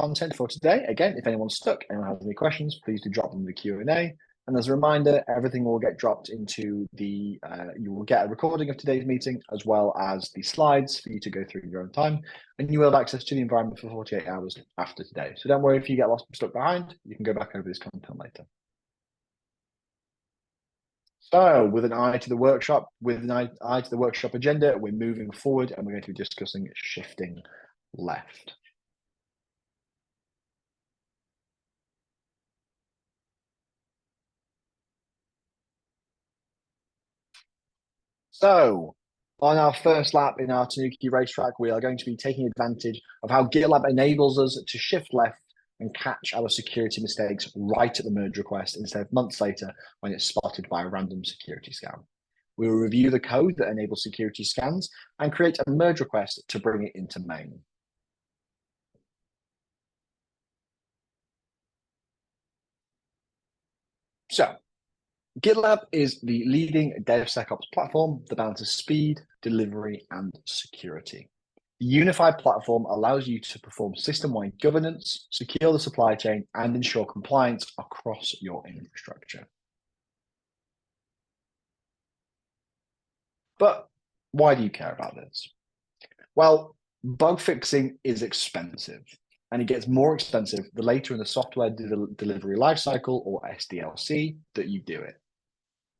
content for today. Again, if anyone's stuck, anyone has any questions, please do drop them in the Q&A. And as a reminder, everything will get dropped into the, you will get a recording of today's meeting, as well as the slides for you to go through in your own time. And you will have access to the environment for 48 hours after today. So don't worry if you get lost and stuck behind, you can go back over this content later. So with an eye to the workshop, agenda, we're moving forward and we're going to be discussing shifting left. So on our first lap in our Tanuki racetrack, we are going to be taking advantage of how GitLab enables us to shift left and catch our security mistakes right at the merge request instead of months later when it's spotted by a random security scan. We will review the code that enables security scans and create a merge request to bring it into main. So GitLab is the leading DevSecOps platform that balances speed, delivery, and security. The unified platform allows you to perform system-wide governance, secure the supply chain, and ensure compliance across your infrastructure. But why do you care about this? Well, bug fixing is expensive, and it gets more expensive the later in the software delivery lifecycle, or SDLC, that you do it.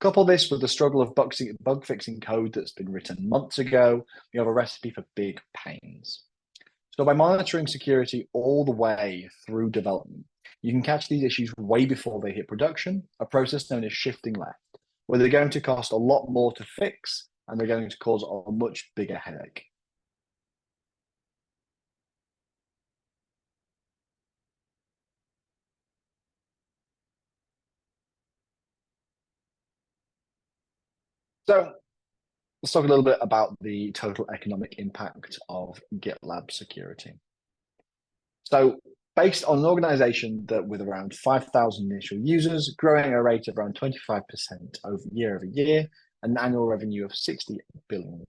Couple this with the struggle of bug fixing code that's been written months ago, you have a recipe for big pains. So by monitoring security all the way through development, you can catch these issues way before they hit production, a process known as shifting left, where they're going to cost a lot more to fix and they're going to cause a much bigger headache. So let's talk a little bit about the total economic impact of GitLab security. So based on an organization that with around 5,000 initial users, growing at a rate of around 25% year over year, an annual revenue of $60 billion.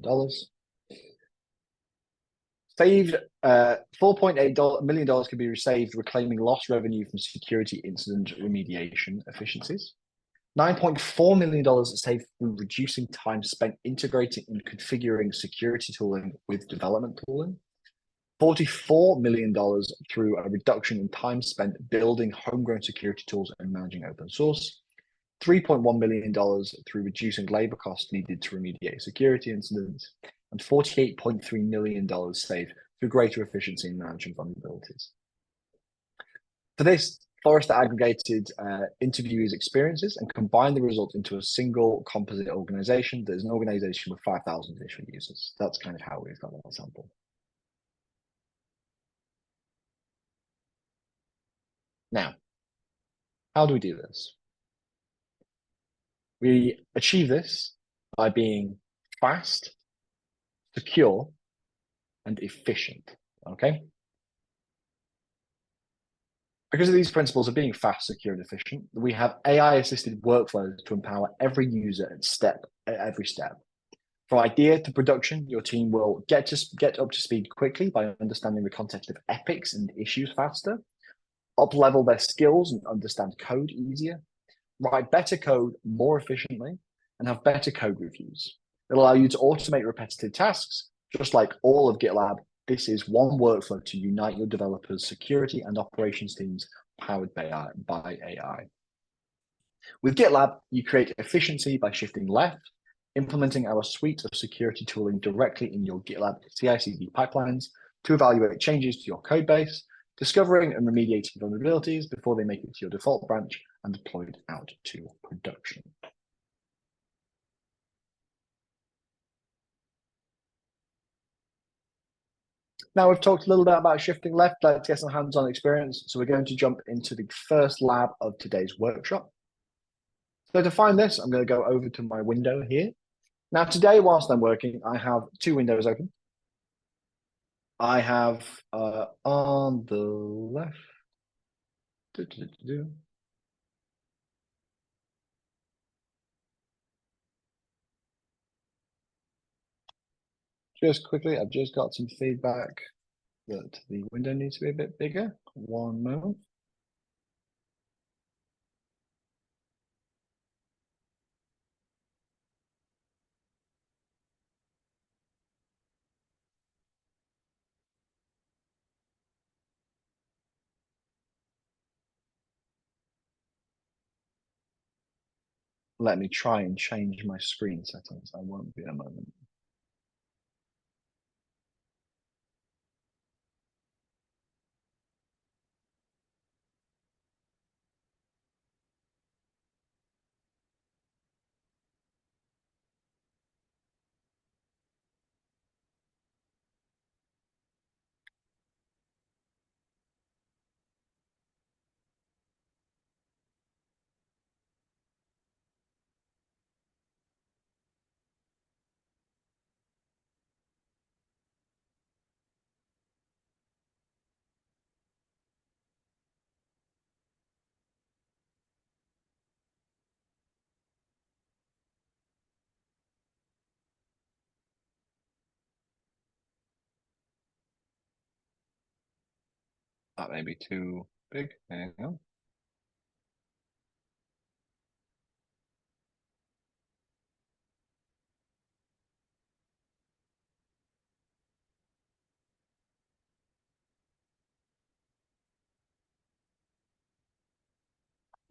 Saved $4.8 million can be saved reclaiming lost revenue from security incident remediation efficiencies. $9.4 million saved through reducing time spent integrating and configuring security tooling with development tooling. $44 million through a reduction in time spent building homegrown security tools and managing open source. $3.1 million through reducing labor costs needed to remediate security incidents. And $48.3 million saved through greater efficiency in managing vulnerabilities. For this, Forrester aggregated interviewees' experiences and combined the results into a single composite organization that is an organization with 5,000 initial users. That's kind of how we've got that sample. Now, how do we do this? We achieve this by being fast, secure, and efficient, okay? Because of these principles of being fast, secure, and efficient, we have AI-assisted workflows to empower every user at every step. From idea to production, your team will get up to speed quickly by understanding the context of epics and issues faster, up-level their skills and understand code easier, write better code more efficiently, and have better code reviews. It'll allow you to automate repetitive tasks, just like all of GitLab. This is one workflow to unite your developers' security and operations teams powered by AI. With GitLab, you create efficiency by shifting left, implementing our suite of security tooling directly in your GitLab CI/CD pipelines to evaluate changes to your code base, discovering and remediating vulnerabilities before they make it to your default branch and deployed out to production. Now we've talked a little bit about shifting left. Let's get some hands-on experience. So we're going to jump into the first lab of today's workshop. So to find this, I'm going to go over to my window here. Now today, whilst I'm working, I have two windows open. I have on the left, just quickly, I've just got some feedback that the window needs to be a bit bigger. 1 moment. Let me try and change my screen settings. I won't be a moment. That may be too big. There you go.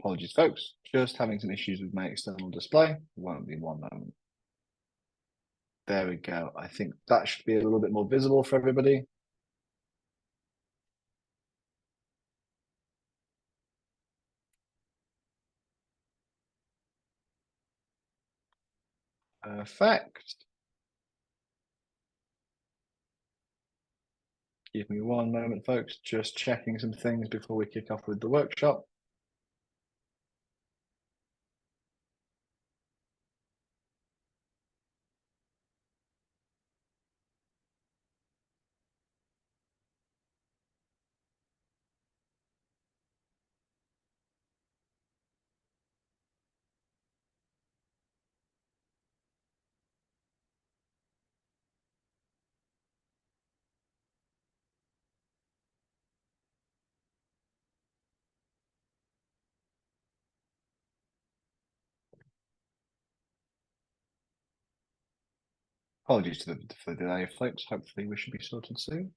Apologies, folks. Just having some issues with my external display. Won't be 1 moment. There we go. I think that should be a little bit more visible for everybody. Perfect. Give me 1 moment, folks. Just checking some things before we kick off with the workshop. Apologies for the delay, folks. Hopefully we should be sorted soon.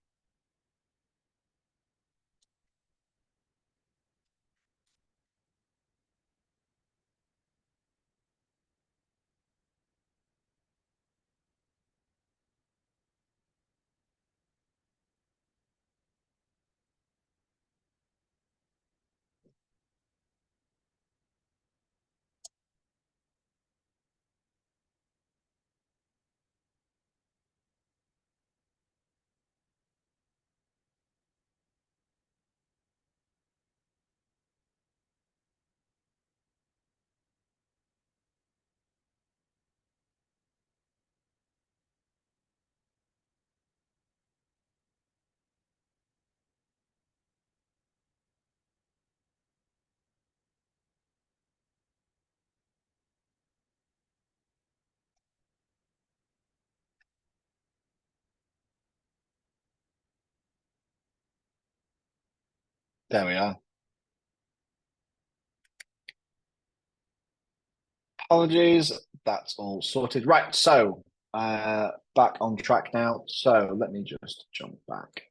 There we are. Apologies, that's all sorted. Right, so back on track now. So let me just jump back.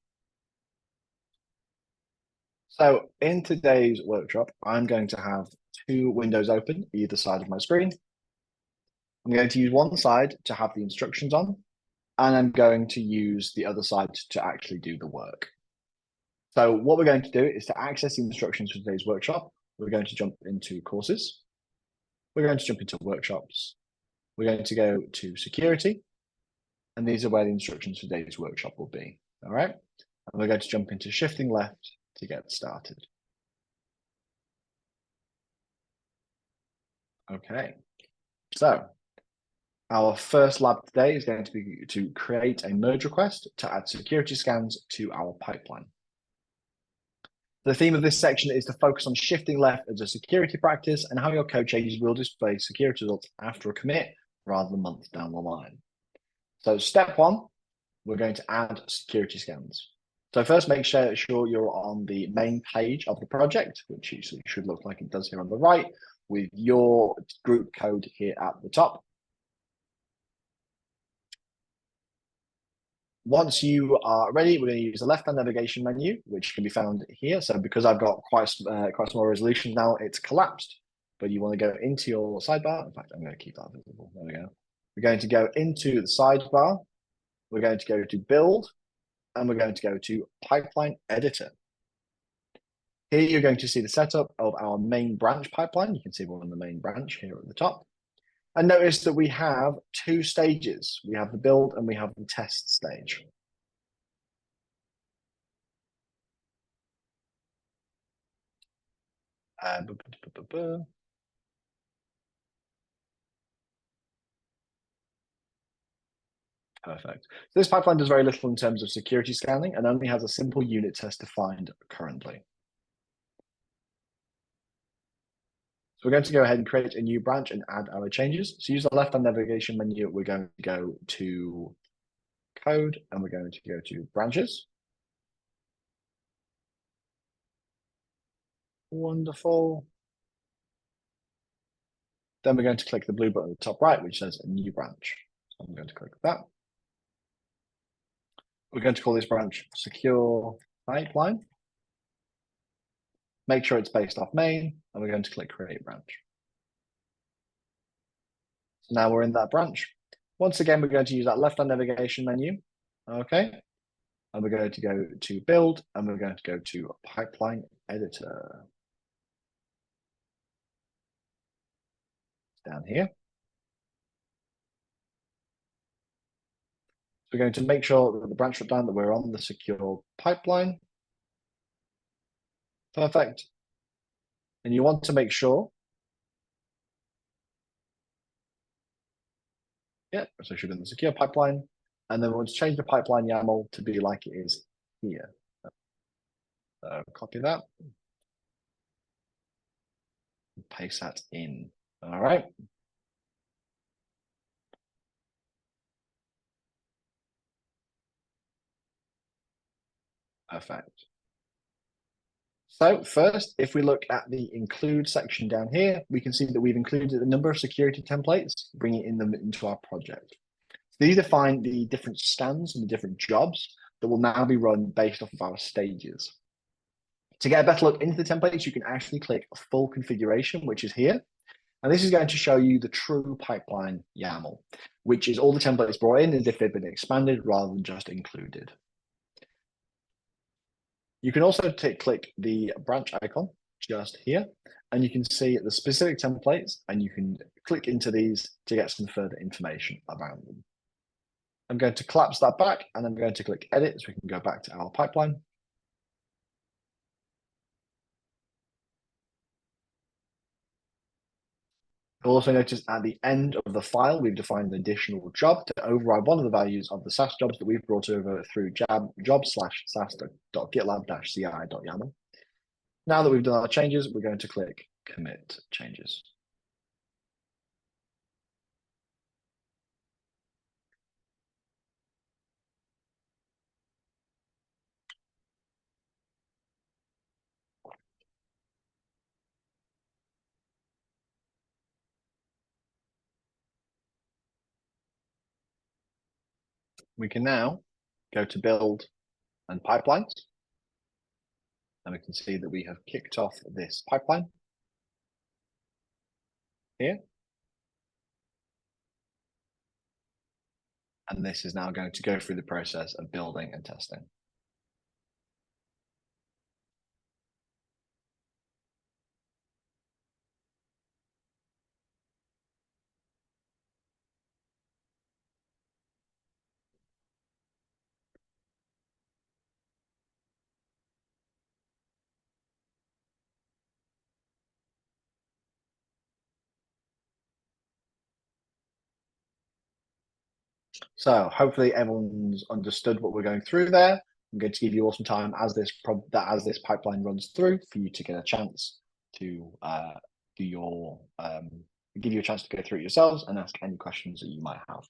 So in today's workshop, I'm going to have 2 windows open either side of my screen. I'm going to use one side to have the instructions on, and I'm going to use the other side to actually do the work. So what we're going to do is to access the instructions for today's workshop, we're going to jump into courses. We're going to jump into workshops. We're going to go to security. And these are where the instructions for today's workshop will be. All right. And we're going to jump into shifting left to get started. Okay. So our first lab today is going to be to create a merge request to add security scans to our pipeline. The theme of this section is to focus on shifting left as a security practice and how your code changes will display security results after a commit rather than months down the line. So step 1, we're going to add security scans. So first, make sure you're on the main page of the project, which should look like it does here on the right, with your group code here at the top. Once you are ready, we're going to use the left-hand navigation menu, which can be found here. So because I've got quite small resolution now, it's collapsed. But you want to go into your sidebar. In fact, I'm going to keep that visible. There we go. We're going to go into the sidebar. We're going to go to build, and we're going to go to pipeline editor. Here you're going to see the setup of our main branch pipeline. You can see we're on the main branch here at the top. And notice that we have two stages. We have the build and we have the test stage. Perfect. So this pipeline does very little in terms of security scanning and only has a simple unit test defined currently. So we're going to go ahead and create a new branch and add our changes. So use the left-hand navigation menu. We're going to go to code and we're going to go to branches. Wonderful. Then we're going to click the blue button at the top right, which says a new branch. So I'm going to click that. We're going to call this branch secure pipeline. Make sure it's based off main, and we're going to click create branch. So now we're in that branch. Once again, we're going to use that left-hand navigation menu. Okay. And we're going to go to build, and we're going to go to pipeline editor. Down here. So we're going to make sure that the branch shutdown that we're on the secure pipeline. Perfect. And you want to make sure. Yeah, so should be in the secure pipeline. And then we want to change the pipeline YAML to be like it is here. So copy that. Paste that in. All right. Perfect. So first, if we look at the include section down here, we can see that we've included a number of security templates, bringing them into our project. So these define the different scans and the different jobs that will now be run based off of our stages. To get a better look into the templates, you can actually click full configuration, which is here. And this is going to show you the true pipeline YAML, which is all the templates brought in as if they've been expanded rather than just included. You can also click the branch icon just here, and you can see the specific templates, and you can click into these to get some further information about them. I'm going to collapse that back, and I'm going to click edit so we can go back to our pipeline. You'll also notice at the end of the file, we've defined an additional job to override one of the values of the SAS jobs that we've brought over through job/sas.gitlab-ci.yaml. Now that we've done our changes, we're going to click commit changes. We can now go to build and pipelines. And we can see that we have kicked off this pipeline here. And this is now going to go through the process of building and testing. So hopefully everyone's understood what we're going through there. I'm going to give you all some time as this pipeline runs through for you to get a chance to give you a chance to go through it yourselves and ask any questions that you might have.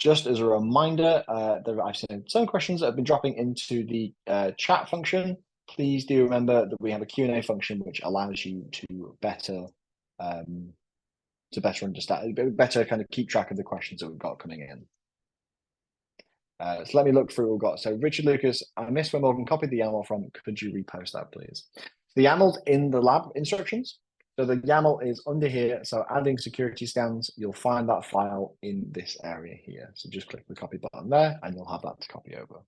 Just as a reminder, I've seen some questions that have been dropping into the chat function. Please do remember that we have a Q&A function which allows you to better understand, better kind of keep track of the questions that we've got coming in. So let me look through what we've got. So Richard Lucas, I missed where Morgan copied the YAML from. Could you repost that, please? The YAML's in the lab instructions. So the YAML is under here. So adding security scans, you'll find that file in this area here. So just click the copy button there and you'll have that to copy over.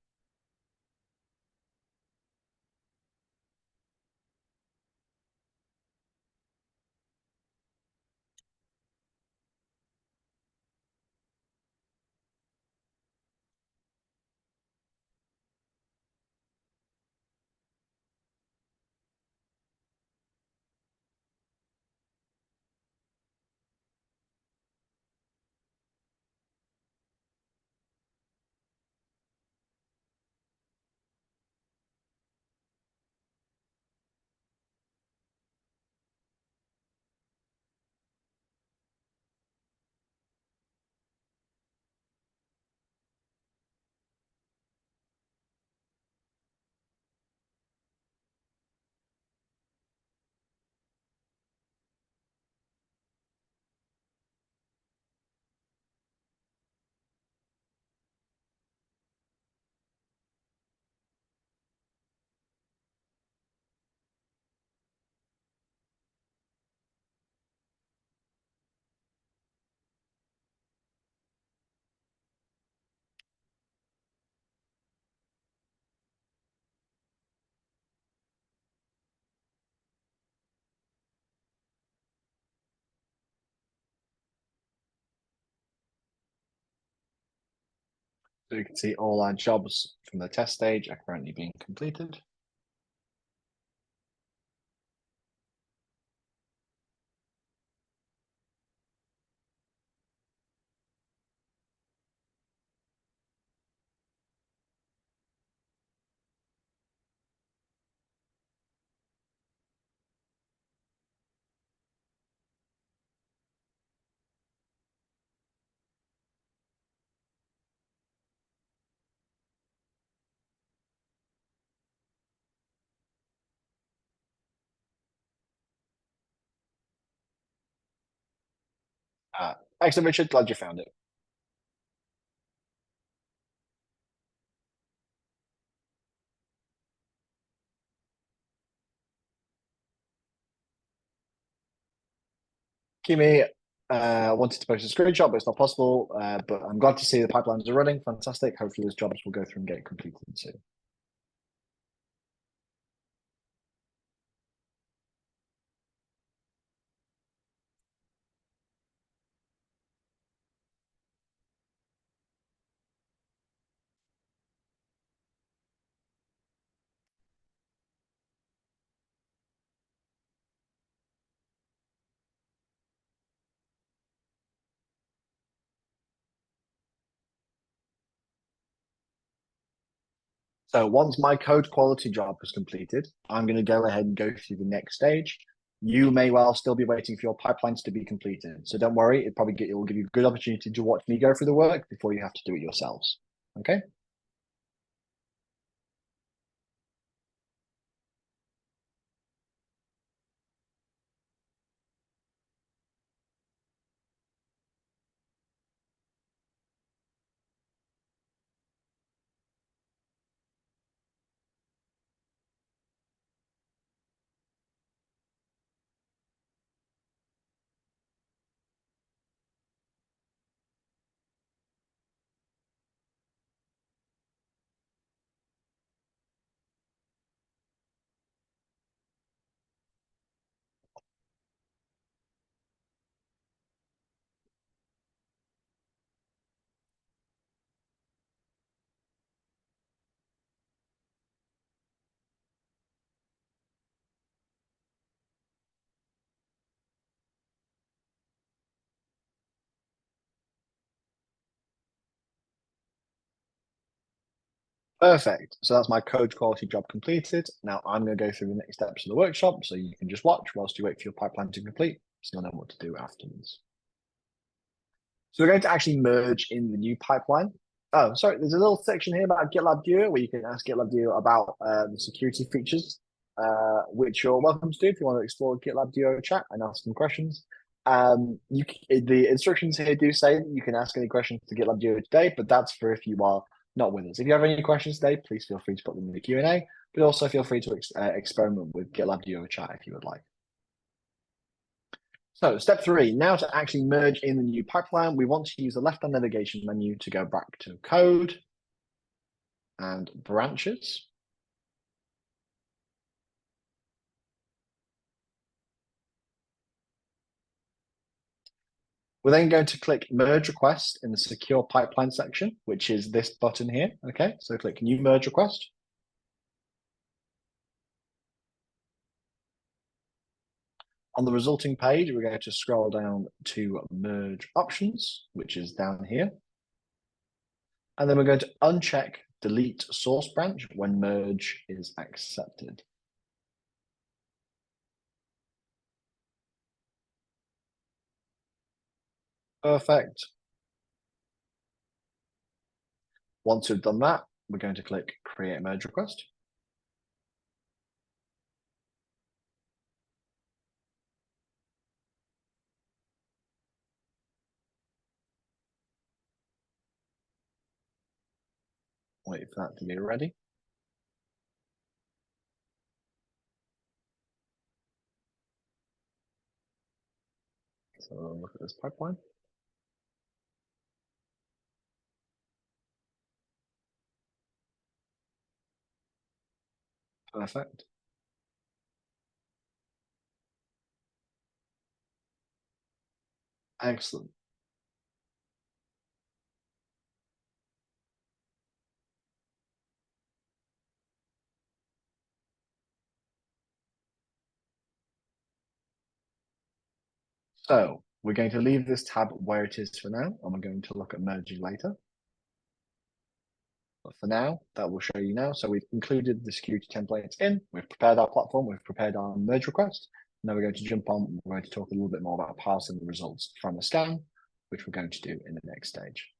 So you can see all our jobs from the test stage are currently being completed. Excellent, Richard. Glad you found it. Kimi wanted to post a screenshot, but it's not possible. But I'm glad to see the pipelines are running. Fantastic. Hopefully, those jobs will go through and get completed soon. So once my code quality job is completed, I'm going to go ahead and go through the next stage. You may well still be waiting for your pipelines to be completed. So don't worry, it will give you a good opportunity to watch me go through the work before you have to do it yourselves. Okay? Perfect. So that's my code quality job completed. Now I'm going to go through the next steps of the workshop so you can just watch whilst you wait for your pipeline to complete so you'll know what to do afterwards. So we're going to actually merge in the new pipeline. Oh, sorry. There's a little section here about GitLab Duo where you can ask GitLab Duo about the security features, which you're welcome to do if you want to explore GitLab Duo chat and ask some questions. The instructions here do say that you can ask any questions to GitLab Duo today, but that's for if you are not with us. If you have any questions today, please feel free to put them in the Q&A, but also feel free to experiment with GitLab Duo chat if you would like. So step 3, now to actually merge in the new pipeline, we want to use the left-hand navigation menu to go back to code and branches. We're then going to click merge request in the secure pipeline section, which is this button here. Okay, so click new merge request. On the resulting page, we're going to scroll down to merge options, which is down here. And then we're going to uncheck delete source branch when merge is accepted. Perfect. Once we've done that, we're going to click create merge request. Wait for that to be ready. So we'll look at this pipeline. Perfect. Excellent. So we're going to leave this tab where it is for now, and we're going to look at merging later. But for now, that will show you now. So we've included the security templates in, we've prepared our platform, we've prepared our merge request. Now we're going to jump on, we're going to talk a little bit more about parsing the results from a scan, which we're going to do in the next stage.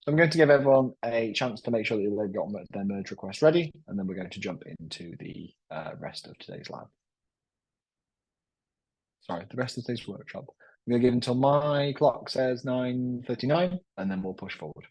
So I'm going to give everyone a chance to make sure that they've got their merge request ready, and then we're going to jump into the rest of today's lab. Sorry, the rest of today's workshop. I'm going to give until my clock says 9:39, and then we'll push forward.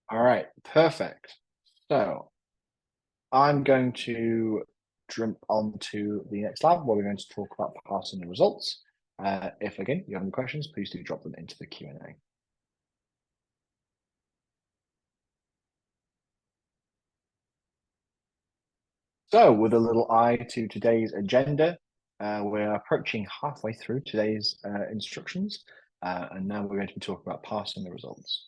All right, perfect. So I'm going to jump on to the next lab where we're going to talk about parsing the results. If again you have any questions, please do drop them into the Q&A. So with a little eye to today's agenda, we're approaching halfway through today's instructions, and now we're going to be talking about parsing the results.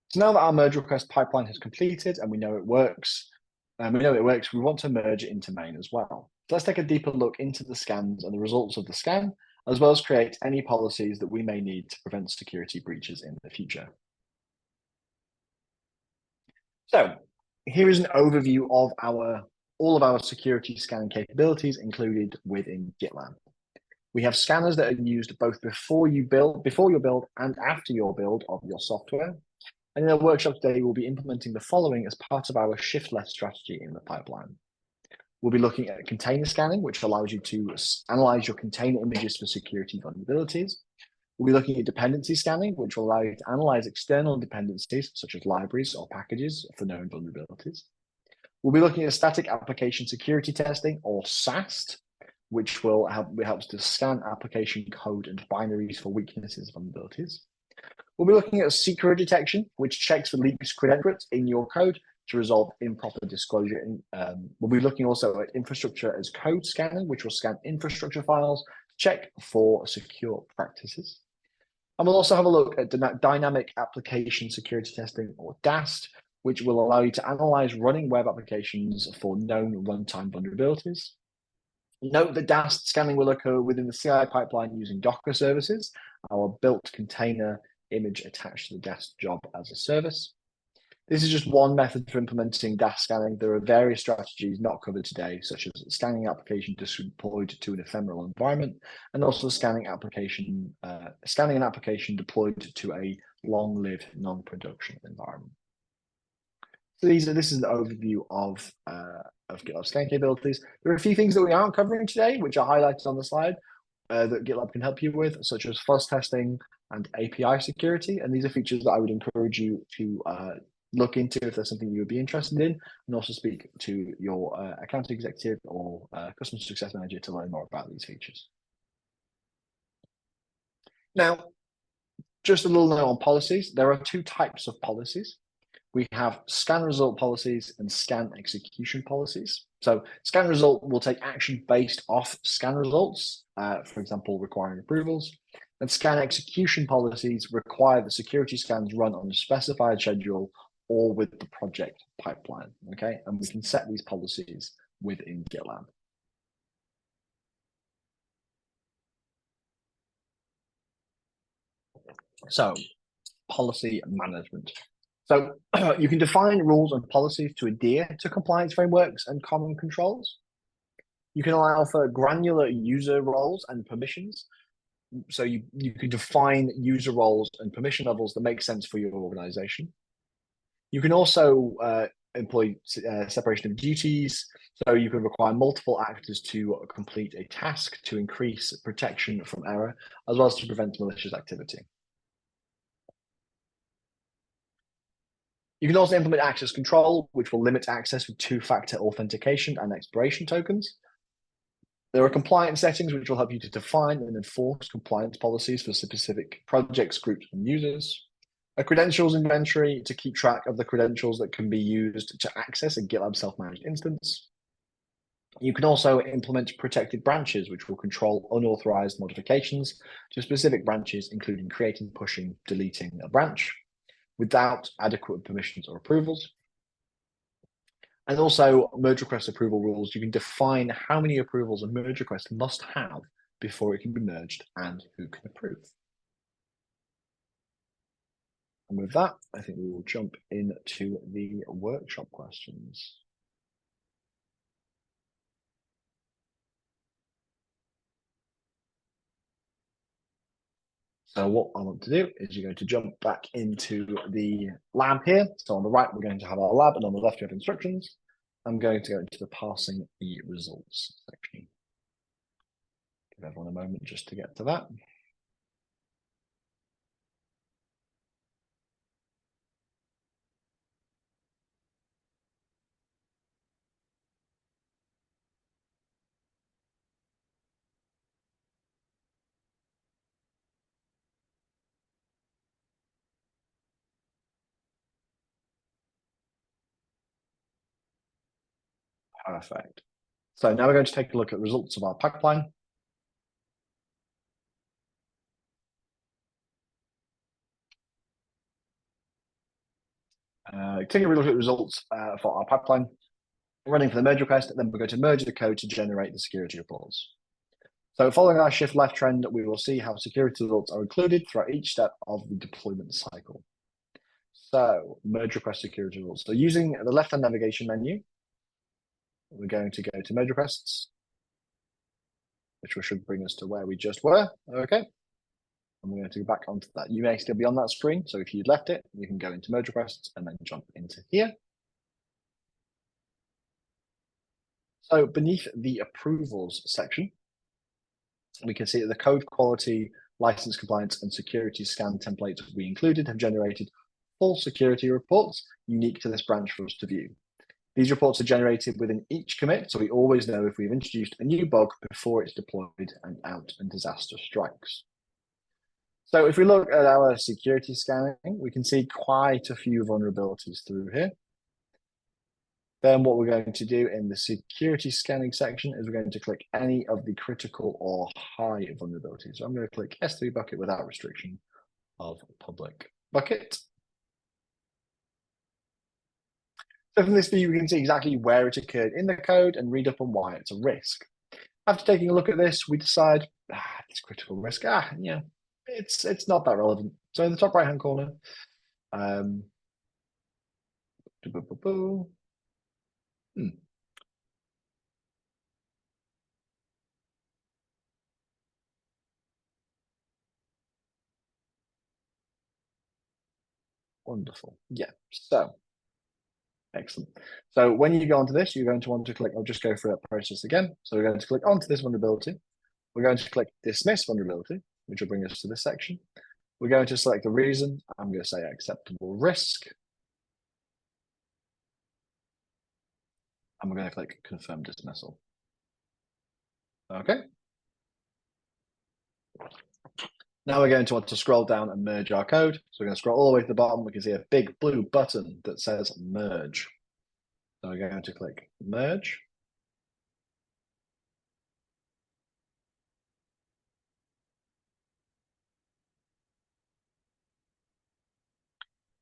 So now that our merge request pipeline has completed and we know it works, we want to merge it into main as well. So let's take a deeper look into the scans and the results of the scan, as well as create any policies that we may need to prevent security breaches in the future. So here is an overview of all of our security scanning capabilities included within GitLab. We have scanners that are used both before your build and after your build of your software. And in our workshop today, we'll be implementing the following as part of our shift left strategy in the pipeline. We'll be looking at container scanning, which allows you to analyze your container images for security vulnerabilities. We'll be looking at dependency scanning, which will allow you to analyze external dependencies, such as libraries or packages for known vulnerabilities. We'll be looking at static application security testing, or SAST, which helps to scan application code and binaries for weaknesses and vulnerabilities. We'll be looking at secret detection, which checks for leaks credentials in your code to resolve improper disclosure. We'll be looking also at infrastructure as code scanning, which will scan infrastructure files, check for secure practices. And we'll also have a look at dynamic application security testing, or DAST, which will allow you to analyze running web applications for known runtime vulnerabilities. Note that DAST scanning will occur within the CI pipeline using Docker services, our built container image attached to the DAST job as a service. This is just one method for implementing DAST scanning. There are various strategies not covered today, such as scanning an application deployed to an ephemeral environment, and also scanning an application deployed to a long-lived non-production environment. So this is an overview of GitLab scanning capabilities. There are a few things that we aren't covering today, which are highlighted on the slide, that GitLab can help you with, such as fuzz testing and API security. And these are features that I would encourage you to look into if there's something you would be interested in, and also speak to your account executive or customer success manager to learn more about these features. Now, just a little note on policies. There are two types of policies. We have scan result policies and scan execution policies. So scan result will take action based off scan results, for example, requiring approvals. And scan execution policies require the security scans run on a specified schedule or with the project pipeline, okay? And we can set these policies within GitLab. So policy management. So you can define rules and policies to adhere to compliance frameworks and common controls. You can allow for granular user roles and permissions. So you can define user roles and permission levels that make sense for your organization. You can also employ separation of duties. So you can require multiple actors to complete a task to increase protection from error, as well as to prevent malicious activity. You can also implement access control, which will limit access with two-factor authentication and expiration tokens. There are compliance settings, which will help you to define and enforce compliance policies for specific projects, groups, and users. A credentials inventory to keep track of the credentials that can be used to access a GitLab self-managed instance. You can also implement protected branches, which will control unauthorized modifications to specific branches, including creating, pushing, deleting a branch without adequate permissions or approvals. And also merge request approval rules. You can define how many approvals a merge request must have before it can be merged and who can approve. And with that, I think we will jump into the workshop questions. So what I want to do is you're going to jump back into the lab here. So on the right, we're going to have our lab, and on the left, we have instructions. I'm going to go into the parsing the results section. Give everyone a moment just to get to that. Perfect. So now we're going to take a look at the results of our pipeline. Taking a look at the results for our pipeline, running for the merge request, and then we're going to merge the code to generate the security reports. So following our shift left trend, we will see how security results are included throughout each step of the deployment cycle. So merge request security results. So using the left-hand navigation menu, we're going to go to merge requests, which should bring us to where we just were. Okay. And we're going to go back onto that. You may still be on that screen. So if you'd left it, you can go into merge requests and then jump into here. So beneath the approvals section, we can see that the code quality, license compliance, and security scan templates we included have generated full security reports unique to this branch for us to view. These reports are generated within each commit, so we always know if we've introduced a new bug before it's deployed and out and disaster strikes. So if we look at our security scanning, we can see quite a few vulnerabilities through here. Then what we're going to do in the security scanning section is we're going to click any of the critical or high vulnerabilities. So I'm going to click S3 bucket without restriction of public bucket. So from this view, we can see exactly where it occurred in the code and read up on why it's a risk. After taking a look at this, we decide, it's critical risk. Yeah, it's not that relevant. So in the top right-hand corner, wonderful. Yeah, so excellent. So when you go onto this, you're going to want to click, I'll just go through that process again. So we're going to click onto this vulnerability. We're going to click dismiss vulnerability, which will bring us to this section. We're going to select the reason. I'm going to say acceptable risk. And we're going to click confirm dismissal. Okay. Now we're going to want to scroll down and merge our code. So we're going to scroll all the way to the bottom. We can see a big blue button that says merge. So we're going to click merge.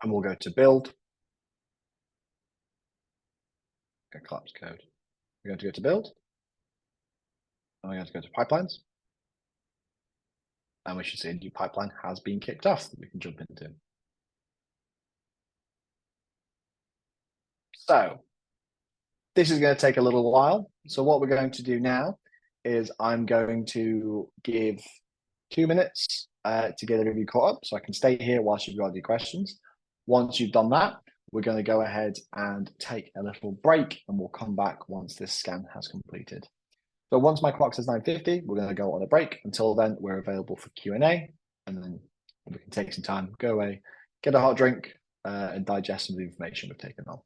And we'll go to build. Okay, collapse code. We're going to go to build. And we're going to go to pipelines. And we should see a new pipeline has been kicked off that we can jump into. So this is going to take a little while. So what we're going to do now is I'm going to give 2 minutes to get everybody caught up. So I can stay here whilst you've got your questions. Once you've done that, we're going to go ahead and take a little break and we'll come back once this scan has completed. So once my clock says 9:50, we're going to go on a break. Until then, we're available for Q&A, and then we can take some time, go away, get a hot drink, and digest some of the information we've taken on.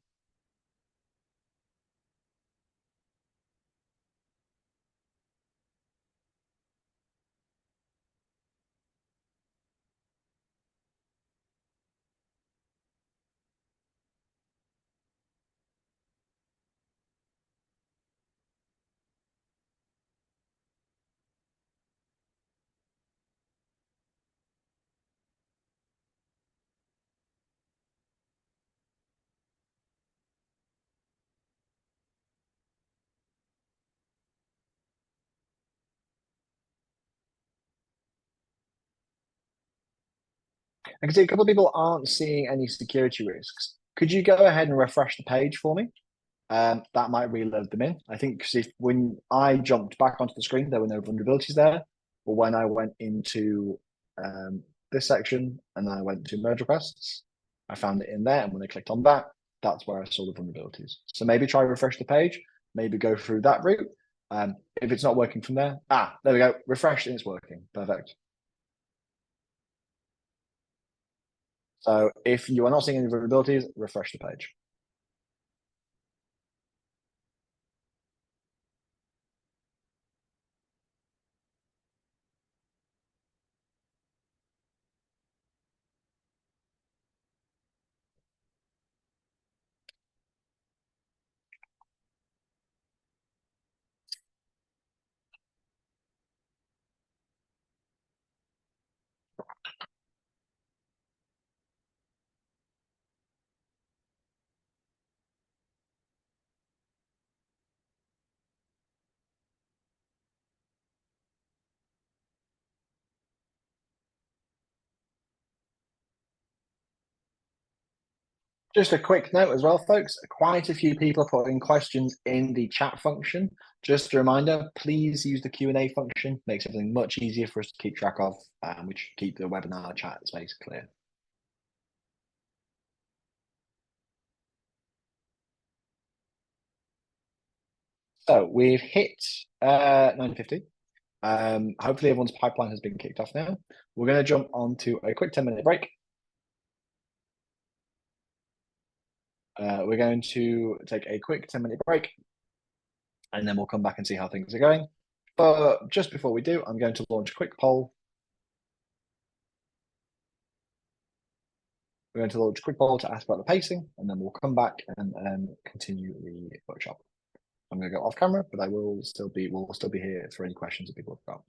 I can see a couple of people aren't seeing any security risks. Could you go ahead and refresh the page for me? That might reload them in. I think because when I jumped back onto the screen, there were no vulnerabilities there. But when I went into this section and then I went to merge requests, I found it in there. And when I clicked on that, that's where I saw the vulnerabilities. So maybe try refresh the page, maybe go through that route. If it's not working from there, there we go. Refresh and it's working. Perfect. So if you are not seeing any vulnerabilities, refresh the page. Just a quick note as well, folks. Quite a few people are putting questions in the chat function. Just a reminder, please use the Q&A function. Makes everything much easier for us to keep track of, which keep the webinar chat space clear. So we've hit 9:50. Hopefully everyone's pipeline has been kicked off now. We're going to jump on to a quick 10-minute break. We're going to take a quick 10-minute break, and then we'll come back and see how things are going. But just before we do, I'm going to launch a quick poll. We're going to launch a quick poll to ask about the pacing, and then we'll come back and continue the workshop. I'm going to go off camera, but we'll still be here for any questions that people have got.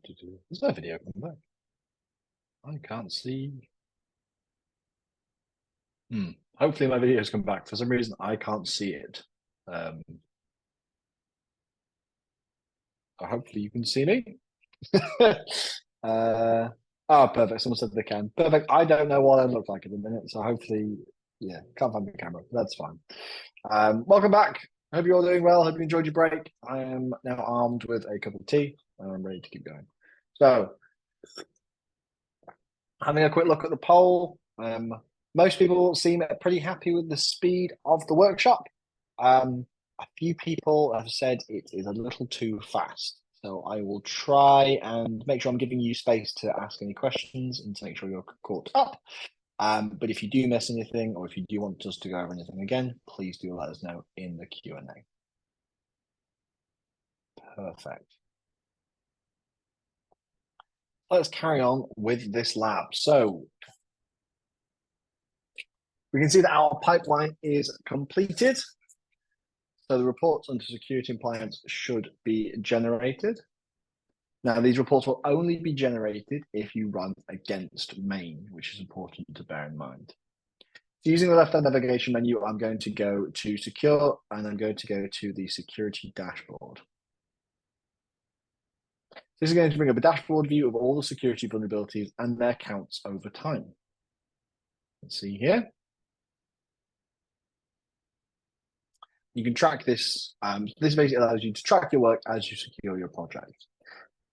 There's no video coming back. I can't see. Hopefully my video's come back. For some reason, I can't see it. Hopefully you can see me. Perfect. Someone said they can. Perfect. I don't know what I look like at the minute, so hopefully, yeah, can't find the camera. That's fine. Welcome back. Hope you're all doing well. Hope you enjoyed your break. I am now armed with a cup of tea and I'm ready to keep going. So, having a quick look at the poll. Most people seem pretty happy with the speed of the workshop. A few people have said it is a little too fast. So I will try and make sure I'm giving you space to ask any questions and to make sure you're caught up. But if you do miss anything or if you do want us to go over anything again, please do let us know in the Q&A. Perfect. Let's carry on with this lab. So we can see that our pipeline is completed. So the reports under security compliance should be generated. Now, these reports will only be generated if you run against main, which is important to bear in mind. So using the left-hand navigation menu, I'm going to go to secure, and I'm going to go to the security dashboard. This is going to bring up a dashboard view of all the security vulnerabilities and their counts over time. Let's see here. You can track this. This basically allows you to track your work as you secure your project.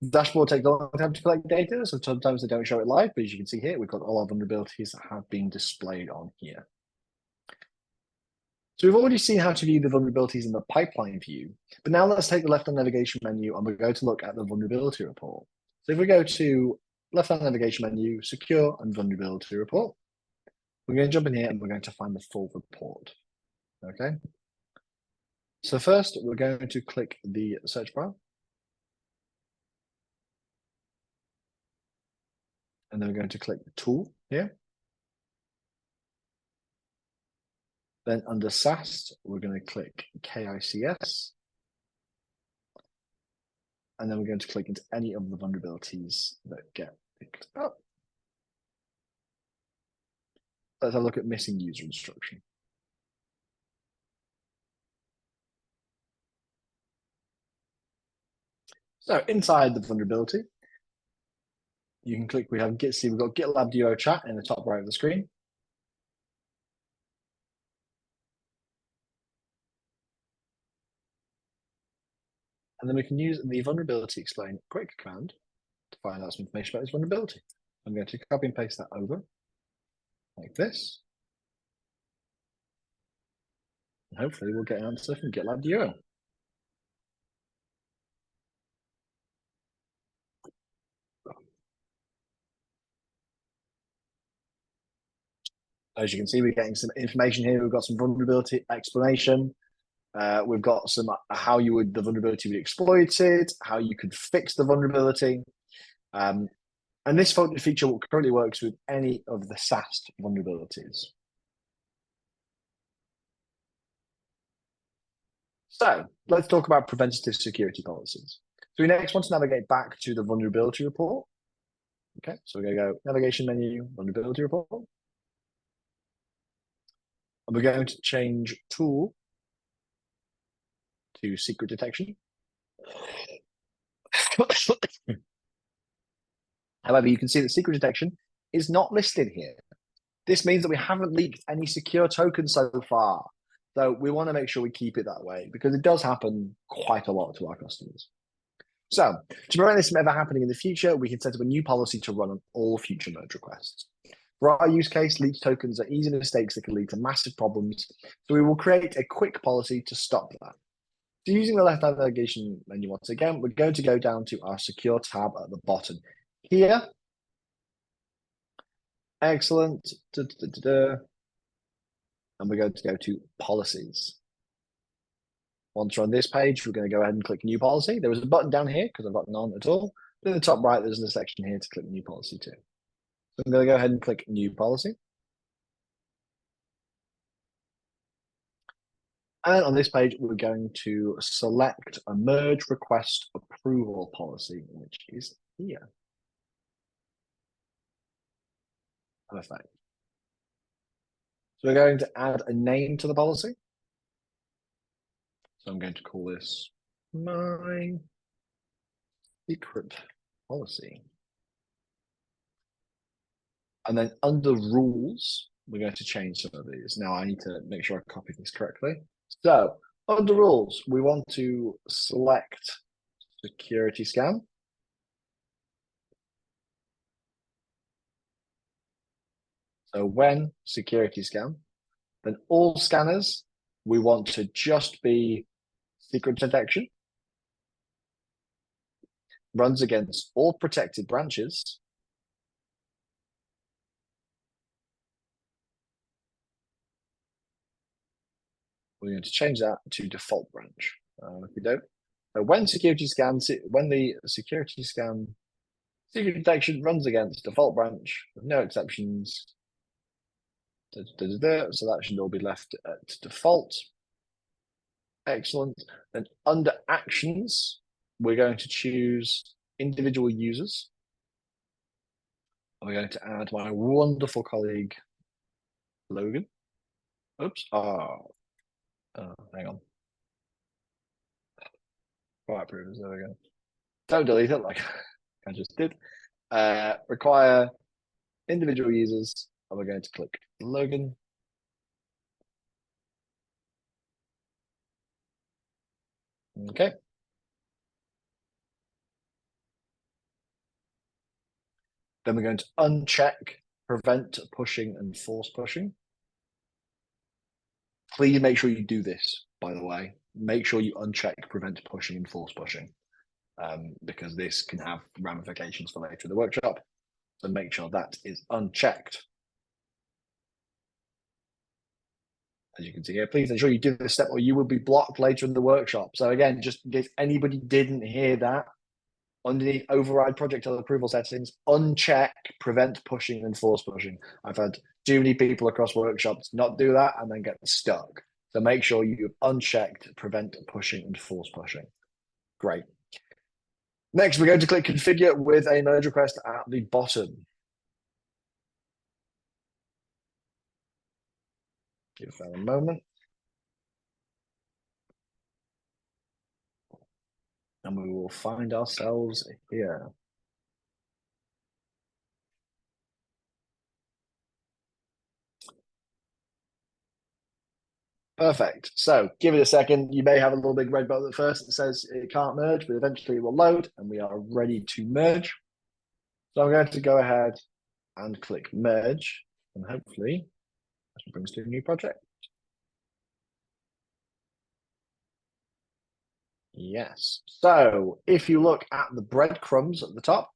The dashboard takes a long time to collect data, so sometimes they don't show it live, but as you can see here, we've got all our vulnerabilities that have been displayed on here. So we've already seen how to view the vulnerabilities in the pipeline view, but now let's take the left-hand navigation menu and we're going to look at the vulnerability report. So if we go to left-hand navigation menu, secure and vulnerability report, we're going to jump in here and we're going to find the full report. Okay. So first, we're going to click the search bar. And then we're going to click the tool here. Then under SAST, we're going to click KICS. And then we're going to click into any of the vulnerabilities that get picked up. Let's have a look at missing user instruction. So inside the vulnerability, you can click, we've got GitLab Duo chat in the top right of the screen. And then we can use the vulnerability explain quick command to find out some information about this vulnerability. I'm going to copy and paste that over like this. And hopefully we'll get an answer from GitLab Duo. As you can see, we're getting some information here. We've got some vulnerability explanation. We've got some the vulnerability would be exploited, how you could fix the vulnerability. And this feature currently works with any of the SAST vulnerabilities. So let's talk about preventative security policies. So we next want to navigate back to the vulnerability report. Okay, so we're going to go navigation menu, vulnerability report. And we're going to change tool to secret detection. However, you can see that secret detection is not listed here. This means that we haven't leaked any secure tokens so far. So we want to make sure we keep it that way because it does happen quite a lot to our customers. So to prevent this from ever happening in the future, we can set up a new policy to run on all future merge requests. For our use case, leaked tokens are easy mistakes that can lead to massive problems. So we will create a quick policy to stop that. So using the left-hand navigation menu once again, we're going to go down to our secure tab at the bottom here. Excellent. And we're going to go to policies. Once we're on this page, we're going to go ahead and click new policy. There was a button down here because I've got none at all. But in the top right, there's a section here to click new policy too. So I'm going to go ahead and click new policy. And on this page, we're going to select a merge request approval policy, which is here. Perfect. So we're going to add a name to the policy. So I'm going to call this my secret policy. And then under rules, we're going to change some of these. Now I need to make sure I copy this correctly. So under rules, we want to select security scan. So when security scan, then all scanners, we want to just be secret detection. Runs against all protected branches. We're going to change that to default branch. If we don't, when security scans, when the security scan secret detection runs against default branch with no exceptions. So that should all be left at default. Excellent. Then under actions, we're going to choose individual users. And we're going to add my wonderful colleague, Logan. Oops. Hang on. Quiet proofs. There we go. Don't delete it like I just did. Require individual users. And we're going to click Logan. Okay. Then we're going to uncheck prevent pushing and force pushing. Please make sure you do this, by the way. Make sure you uncheck prevent pushing and force pushing, because this can have ramifications for later in the workshop. So make sure that is unchecked. As you can see here, please ensure you do this step or you will be blocked later in the workshop. So again, just in case anybody didn't hear that, underneath override project approval settings, uncheck prevent pushing and force pushing. I've had too many people across workshops not do that and then get stuck. So make sure you've unchecked prevent pushing and force pushing. Great. Next, we're going to click configure with a merge request at the bottom. Give that a moment. And we will find ourselves here. Perfect. So give it a second. You may have a little big red button at first that says it can't merge, but eventually it will load and we are ready to merge. So I'm going to go ahead and click merge, and hopefully that brings to a new project. Yes. So if you look at the breadcrumbs at the top,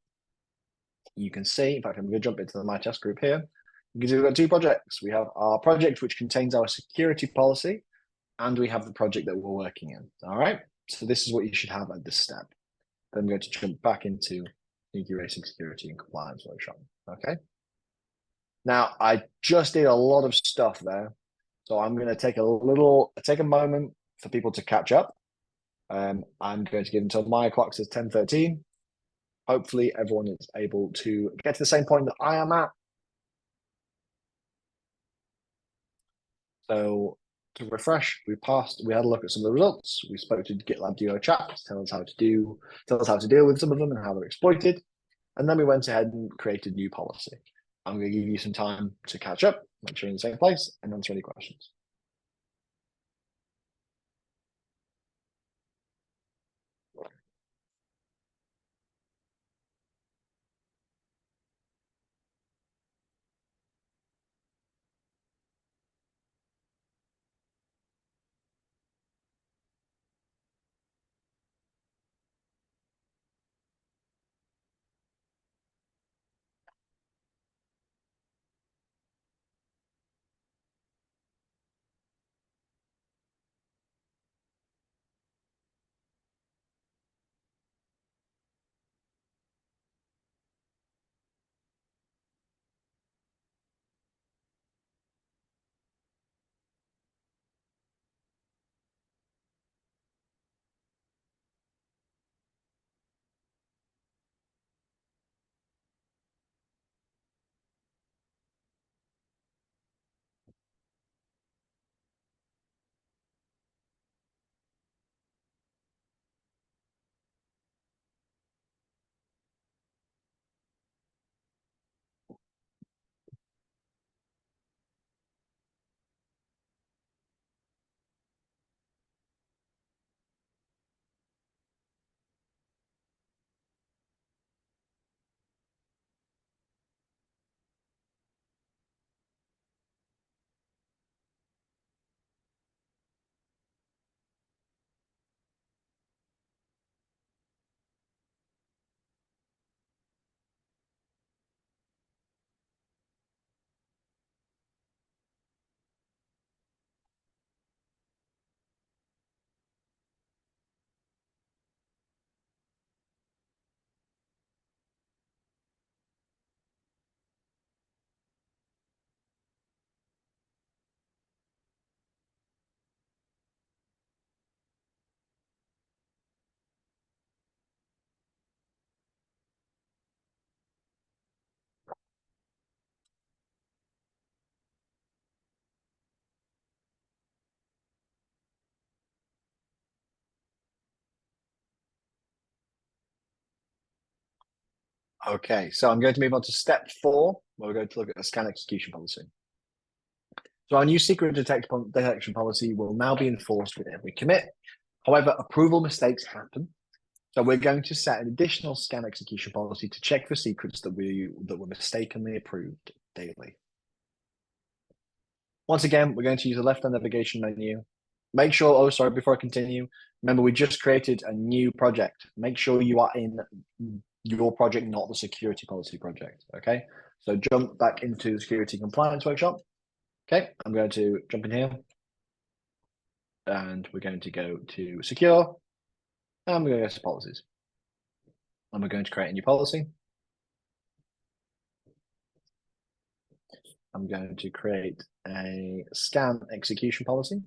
you can see, in fact, I'm going to jump into the My Test group here. You can see we've got two projects. We have our project, which contains our security policy, and we have the project that we're working in. All right. So this is what you should have at this step. Then I'm going to jump back into configuration security and compliance workshop. Okay. Now I just did a lot of stuff there. So I'm going to take a moment for people to catch up. I'm going to give until my clock says 10:13. Hopefully everyone is able to get to the same point that I am at. So to refresh, we had a look at some of the results. We spoke to GitLab Duo chat to tell us how to deal with some of them and how they're exploited. And then we went ahead and created new policy. I'm going to give you some time to catch up, make sure you're in the same place, and answer any questions. Okay, so I'm going to move on to step 4, where we're going to look at the scan execution policy. So our new secret detection policy will now be enforced with every commit. However, approval mistakes happen. So we're going to set an additional scan execution policy to check for secrets that were mistakenly approved daily. Once again, we're going to use the left-hand navigation menu. Make sure, oh, sorry, before I continue, remember we just created a new project. Make sure you are in your project, not the security policy project, okay? So jump back into the security compliance workshop. Okay, I'm going to jump in here and we're going to go to secure and we're going to go to policies. And we're going to create a new policy. I'm going to create a scan execution policy.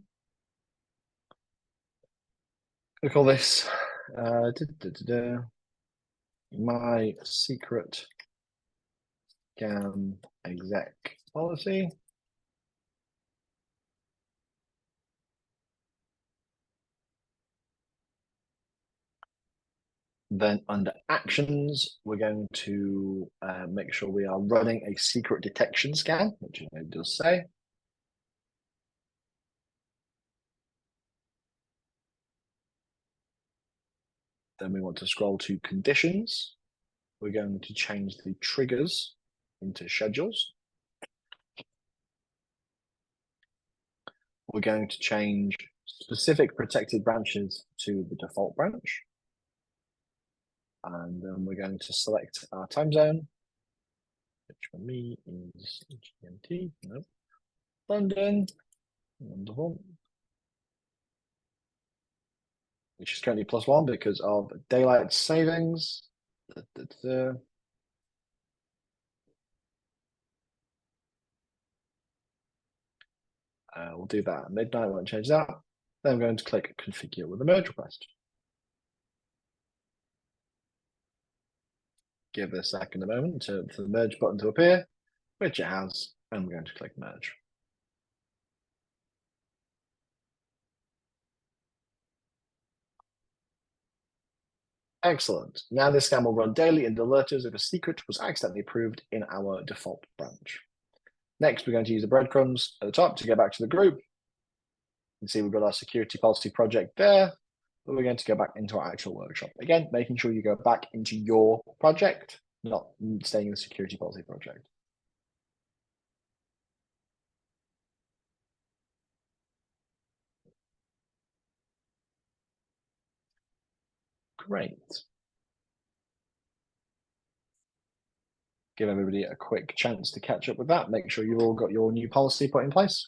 We call this my secret scan exec policy. Then under actions, we're going to make sure we are running a secret detection scan, which it does say. Then we want to scroll to conditions. We're going to change the triggers into schedules. We're going to change specific protected branches to the default branch. And then we're going to select our time zone, which for me is GMT, no, London, wonderful. Which is currently +1 because of daylight savings. We'll do that at midnight, won't change that. Then I'm going to click configure with a merge request. Give it a second, a moment for the merge button to appear, which it has, and we're going to click merge. Excellent. Now this scan will run daily and alert us if a secret was accidentally approved in our default branch. Next, we're going to use the breadcrumbs at the top to go back to the group. You can see we've got our security policy project there, but we're going to go back into our actual workshop. Again, making sure you go back into your project, not staying in the security policy project. Great. Give everybody a quick chance to catch up with that. Make sure you've all got your new policy put in place.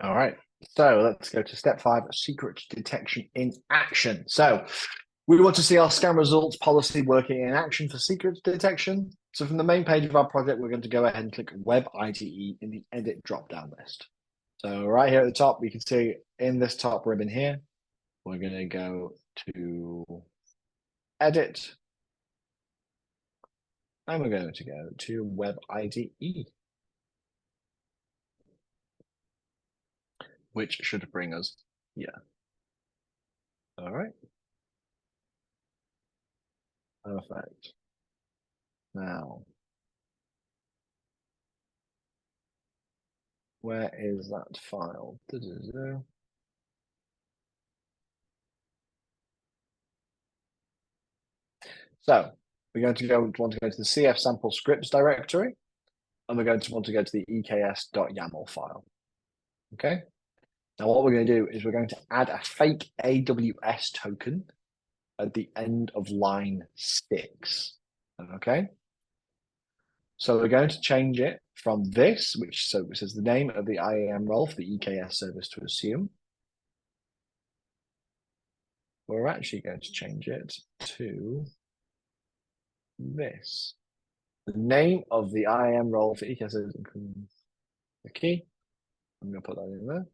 All right, so let's go to step 5, secret detection in action. So we want to see our scan results policy working in action for secret detection. So from the main page of our project, we're going to go ahead and click Web IDE in the edit drop-down list. So right here at the top, we can see in this top ribbon here, we're going to go to edit, and we're going to go to Web IDE, which should bring us here. All right. Perfect. Now, where is that file? So we're going to want to go to the CF sample scripts directory, and we're going to want to go to the eks.yaml file. Okay. Now what we're going to do is we're going to add a fake AWS token at the end of line 6. Okay. So we're going to change it from this, which says the name of the IAM role for the EKS service to assume. We're actually going to change it to this. The name of the IAM role for EKS service, including the key. I'm going to put that in there.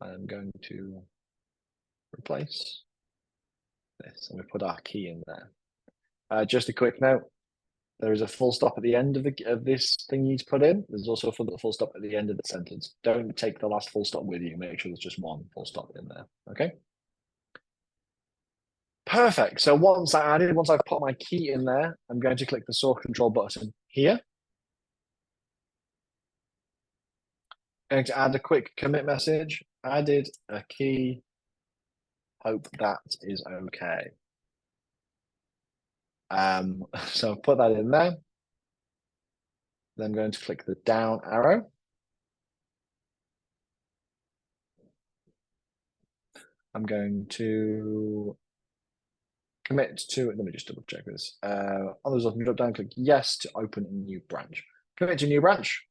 I'm going to replace this, and we put our key in there. Just a quick note: there is a full stop at the end of this thing you need to put in. There's also a full stop at the end of the sentence. Don't take the last full stop with you. Make sure there's just one full stop in there. Okay. Perfect. So once I've put my key in there, I'm going to click the source control button here. I'm going to add a quick commit message. Added a key. Hope that is okay. So I've put that in there. Then I'm going to click the down arrow. I'm going to commit to, let me just double check this. On the result, drop down, click yes to open a new branch. Commit to new branch.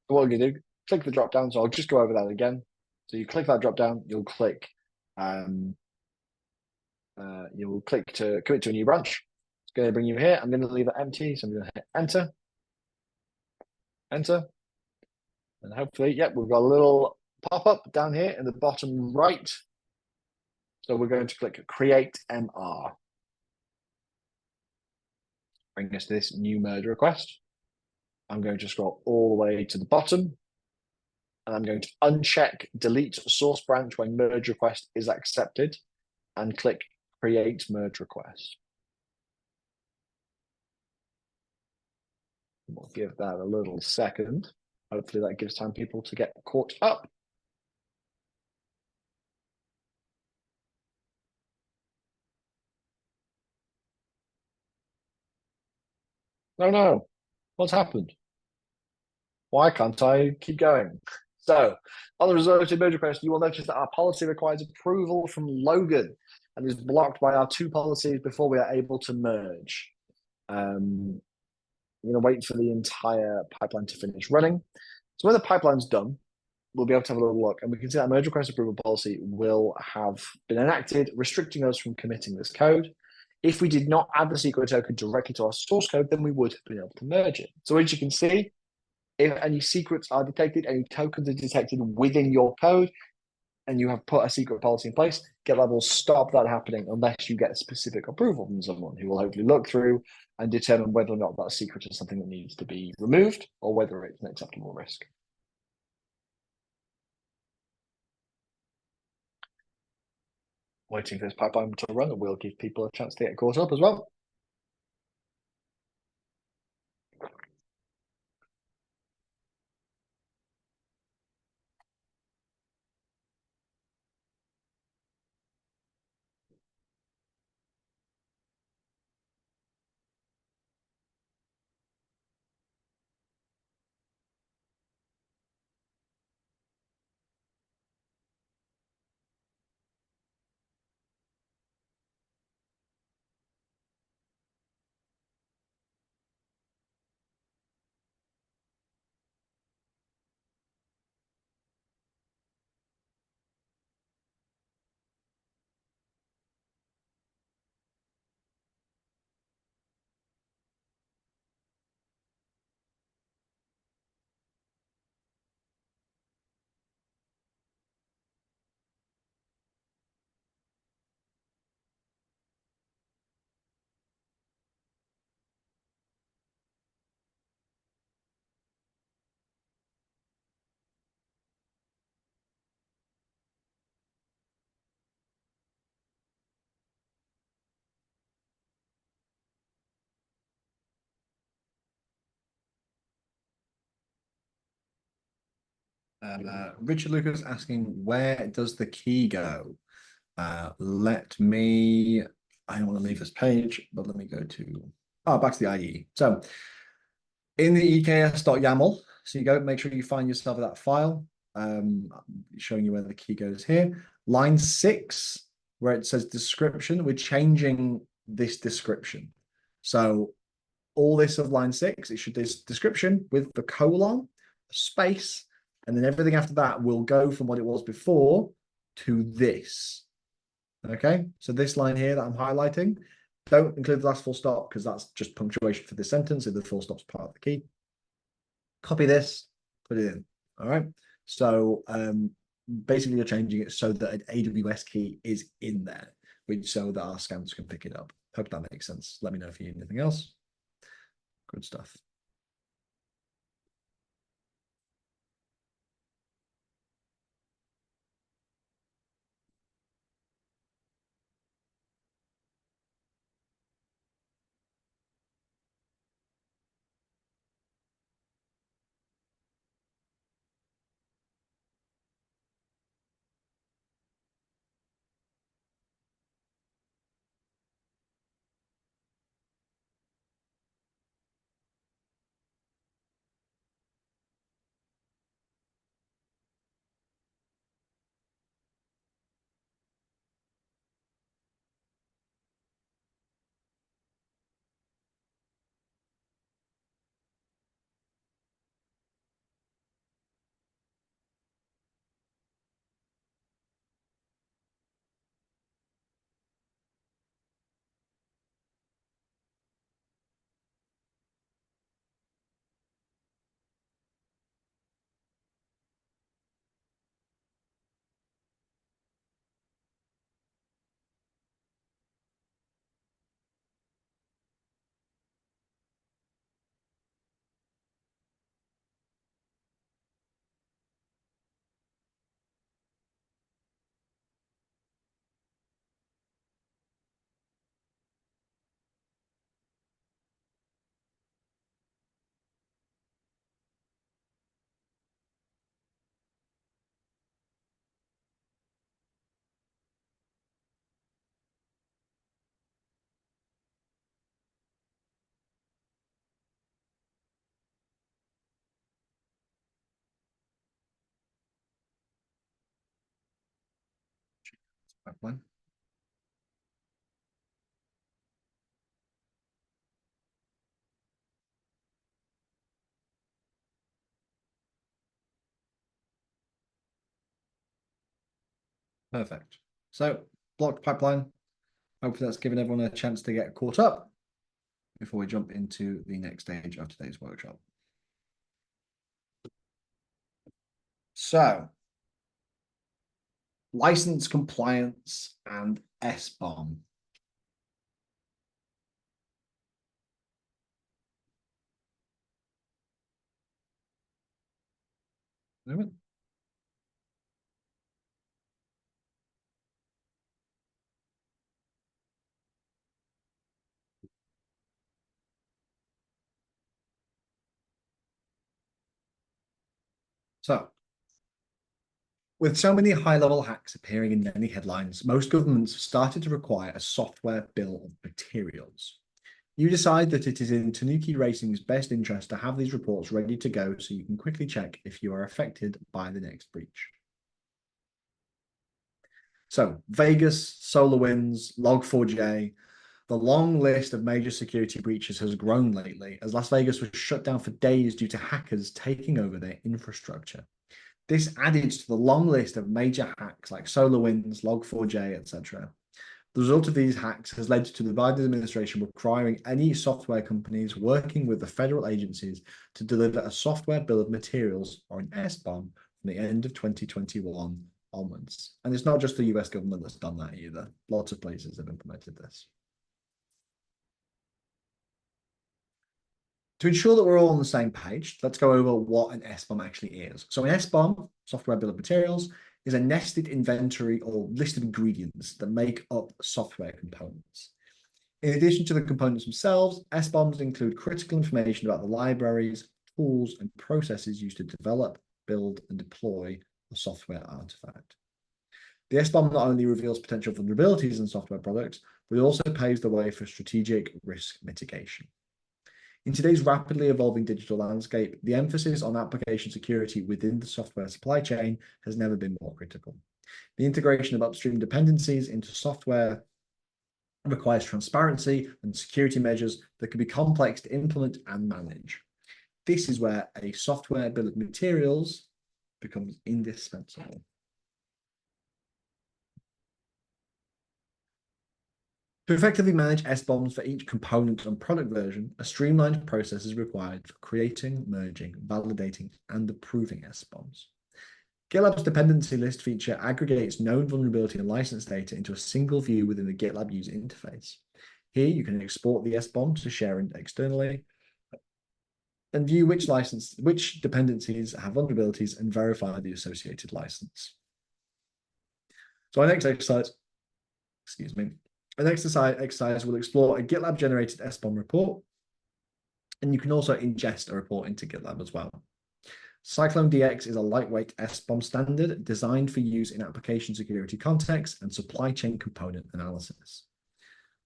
What we're going to do, click the drop down. So I'll just go over that again. So you click that drop down, you'll click to commit to a new branch. It's going to bring you here. I'm going to leave it empty. So I'm going to hit enter. Enter. And hopefully, yep, we've got a little pop-up down here in the bottom right. So we're going to click create MR. Bring us this new merge request. I'm going to scroll all the way to the bottom. And I'm going to uncheck delete source branch when merge request is accepted and click create merge request. We'll give that a little second. Hopefully that gives time people to get caught up. No, what's happened? Why can't I keep going? So on the reserved merge request, you will notice that our policy requires approval from Logan and is blocked by our two policies before we are able to merge. I'm going to wait for the entire pipeline to finish running. So when the pipeline's done, we'll be able to have a little look, and we can see that merge request approval policy will have been enacted, restricting us from committing this code. If we did not add the secret token directly to our source code, then we would have been able to merge it. So as you can see, if any secrets are detected, any tokens are detected within your code, and you have put a secret policy in place, GitLab will stop that happening unless you get a specific approval from someone who will hopefully look through and determine whether or not that secret is something that needs to be removed or whether it's an acceptable risk. Waiting for this pipeline to run, and we'll give people a chance to get caught up as well. Richard Lucas asking, where does the key go? I don't want to leave this page, but let me go to, back to the IDE. So in the eks.yaml, so you go, make sure you find yourself that file, showing you where the key goes here. Line 6, where it says description, we're changing this description. So all this of line 6, it should this description with the colon, space, and then everything after that will go from what it was before to this. Okay, so this line here that I'm highlighting, don't include the last full stop because that's just punctuation for this sentence. If the full stop's part of the key, copy this, put it in. All right. So basically, you're changing it so that an AWS key is in there, which so that our scans can pick it up. Hope that makes sense. Let me know if you need anything else. Good stuff. Pipeline. Perfect. So blocked pipeline. Hopefully that's given everyone a chance to get caught up before we jump into the next stage of today's workshop. So license compliance and SBOM. So, with so many high-level hacks appearing in many headlines, most governments have started to require a software bill of materials. You decide that it is in Tanuki Racing's best interest to have these reports ready to go so you can quickly check if you are affected by the next breach. So, Vegas, SolarWinds, Log4j, the long list of major security breaches has grown lately as Las Vegas was shut down for days due to hackers taking over their infrastructure. This added to the long list of major hacks like SolarWinds, Log4j, etc. The result of these hacks has led to the Biden administration requiring any software companies working with the federal agencies to deliver a software bill of materials, or an SBOM, from the end of 2021 onwards. And it's not just the US government that's done that either. Lots of places have implemented this. To ensure that we're all on the same page, let's go over what an SBOM actually is. So an SBOM, software bill of materials, is a nested inventory or list of ingredients that make up software components. In addition to the components themselves, SBOMs include critical information about the libraries, tools, and processes used to develop, build, and deploy a software artifact. The SBOM not only reveals potential vulnerabilities in software products, but it also paves the way for strategic risk mitigation. In today's rapidly evolving digital landscape, the emphasis on application security within the software supply chain has never been more critical. The integration of upstream dependencies into software It requires transparency and security measures that can be complex to implement and manage. This is where a software bill of materials becomes indispensable. To effectively manage SBOMs for each component and product version, a streamlined process is required for creating, merging, validating, and approving SBOMs. GitLab's dependency list feature aggregates known vulnerability and license data into a single view within the GitLab user interface. Here, you can export the SBOM to share externally and view which dependencies have vulnerabilities and verify the associated license. So our next exercise, our next exercise will explore a GitLab generated SBOM report, and you can also ingest a report into GitLab as well. CycloneDX is a lightweight SBOM standard designed for use in application security context and supply chain component analysis.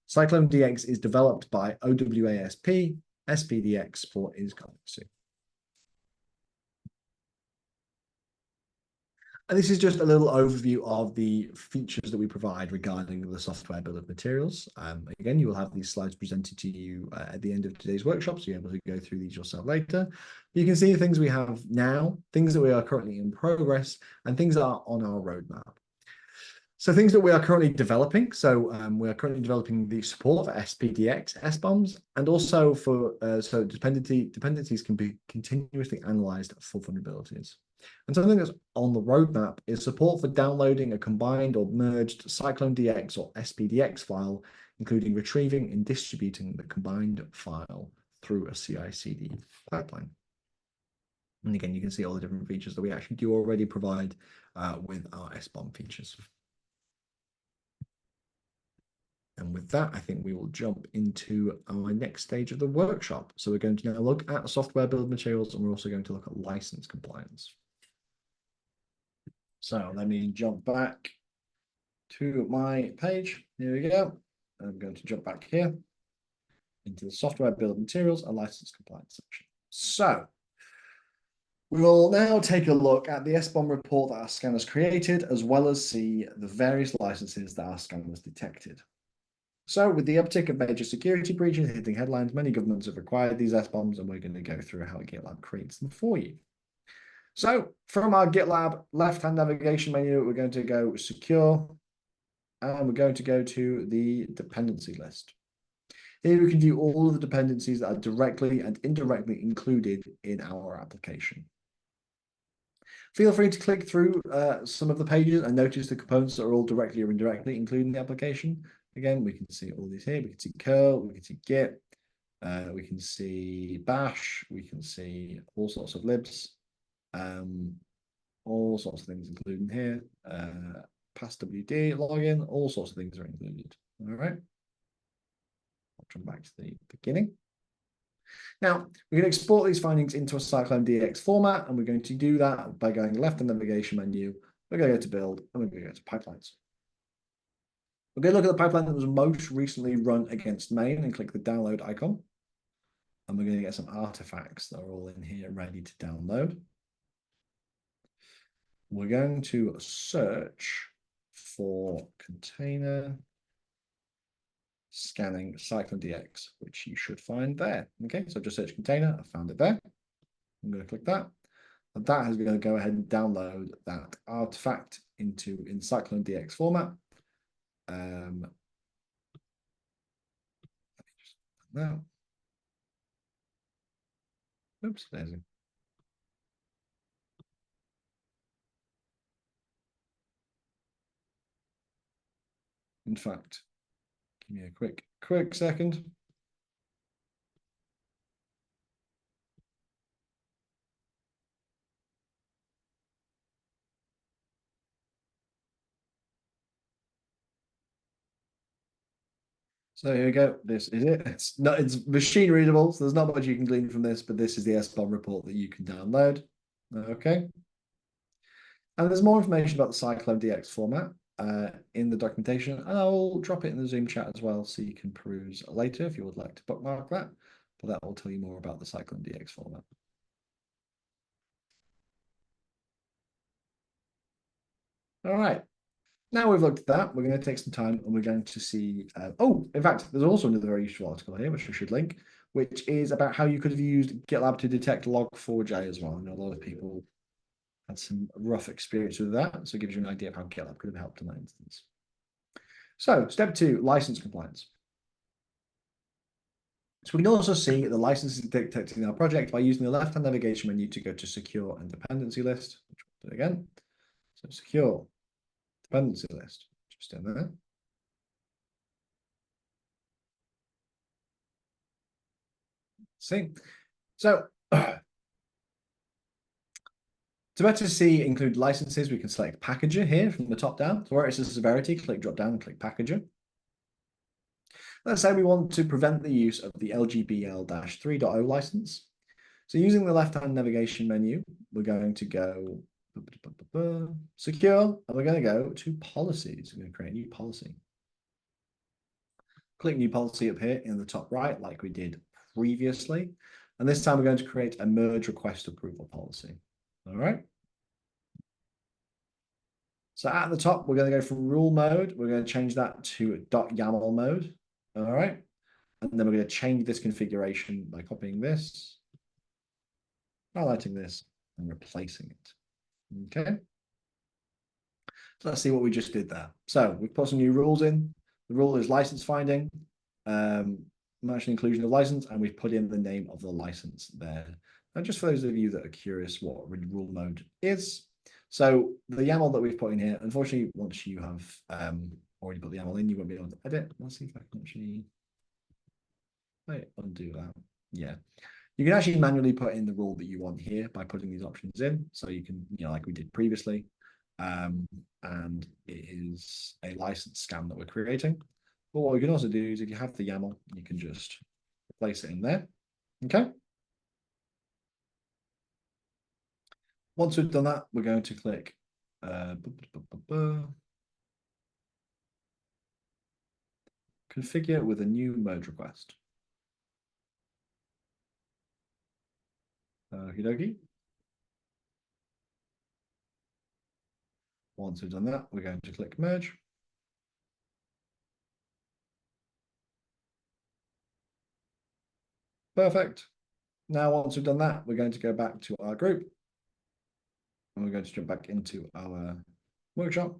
CycloneDX is developed by OWASP, SPDX for its currency. And this is just a little overview of the features that we provide regarding the software bill of materials. Again, you will have these slides presented to you at the end of today's workshop, so you're able to go through these yourself later. You can see the things we have now, things that we are currently in progress, and things that are on our roadmap. So things that we are currently developing. So we are currently developing the support for SPDX SBOMs, and also for so dependencies can be continuously analyzed for vulnerabilities. And something that's on the roadmap is support for downloading a combined or merged CycloneDX or SPDX file, including retrieving and distributing the combined file through a CI/CD pipeline. And again, you can see all the different features that we actually do already provide with our SBOM features. And with that, I think we will jump into our next stage of the workshop. So we're going to now look at software bill of materials, and we're also going to look at license compliance. So let me jump back to my page. Here we go. I'm going to jump back here into the software bill of materials and license compliance section. So we will now take a look at the SBOM report that our scanners created, as well as see the various licenses that our scanners detected. So with the uptick of major security breaches hitting headlines, many governments have required these SBOMs, and we're going to go through how GitLab creates them for you. So from our GitLab left-hand navigation menu, we're going to go secure, and we're going to go to the dependency list. Here we can view all of the dependencies that are directly and indirectly included in our application. Feel free to click through some of the pages and notice the components that are all directly or indirectly included in the application. Again, we can see all these here. We can see curl, we can see git, we can see bash, we can see all sorts of libs, all sorts of things included here. passwd, login, all sorts of things are included. All right. I'll jump back to the beginning. Now, we're going to export these findings into a CycloneDX format, and we're going to do that by going left in the navigation menu. We're going to go to build, and we're going to go to pipelines. We're going to look at the pipeline that was most recently run against main and click the download icon. And we're going to get some artifacts that are all in here ready to download. We're going to search for container scanning CycloneDX, which you should find there. Okay, so just search container, I found it there. I'm going to click that. And that is going to go ahead and download that artifact in CycloneDX format. Let me just put that. Oops, there's it. In fact, give me a quick second. So here we go. This is it. It's machine readable, so there's not much you can glean from this, but this is the SBOM report that you can download. Okay. And there's more information about the CycloneDX format in the documentation, and I'll drop it in the Zoom chat as well, so you can peruse later if you would like to bookmark that. But that will tell you more about the CycloneDX format. All right. Now we've looked at that, we're going to take some time and we're going to see. Oh, in fact, there's also another very useful article here, which I should link, which is about how you could have used GitLab to detect log4j as well. I know a lot of people had some rough experience with that, so it gives you an idea of how GitLab could have helped in that instance. So, step 2, license compliance. So we can also see the licenses detected in our project by using the left-hand navigation menu to go to secure and dependency list, which we'll do again. So secure dependency list, just in there. See, so to better see include licenses, we can select packager here from the top down. So where it says severity, click drop down and click packager. Let's say we want to prevent the use of the LGBL-3.0 license. So using the left-hand navigation menu, we're going to go secure, and we're going to go to policies. We're going to create a new policy. Click new policy up here in the top right, like we did previously. And this time we're going to create a merge request approval policy. All right. So at the top, we're going to go from rule mode. We're going to change that to .yaml mode. All right. And then we're going to change this configuration by copying this, highlighting this, and replacing it. Okay. So let's see what we just did there. So we've put some new rules in. The rule is license finding, matching inclusion of license, and we've put in the name of the license there. And just for those of you that are curious what rule mode is, so the YAML that we've put in here, unfortunately, once you have already put the YAML in, you won't be able to edit. Let's see if I can actually undo that. Yeah. You can actually manually put in the rule that you want here by putting these options in. So you can, like we did previously. And it is a license scan that we're creating. But what we can also do is if you have the YAML, you can just place it in there. Okay. Once we've done that, we're going to click configure with a new merge request. Okie dokie. Once we've done that, we're going to click merge. Perfect. Now, once we've done that, we're going to go back to our group and we're going to jump back into our workshop.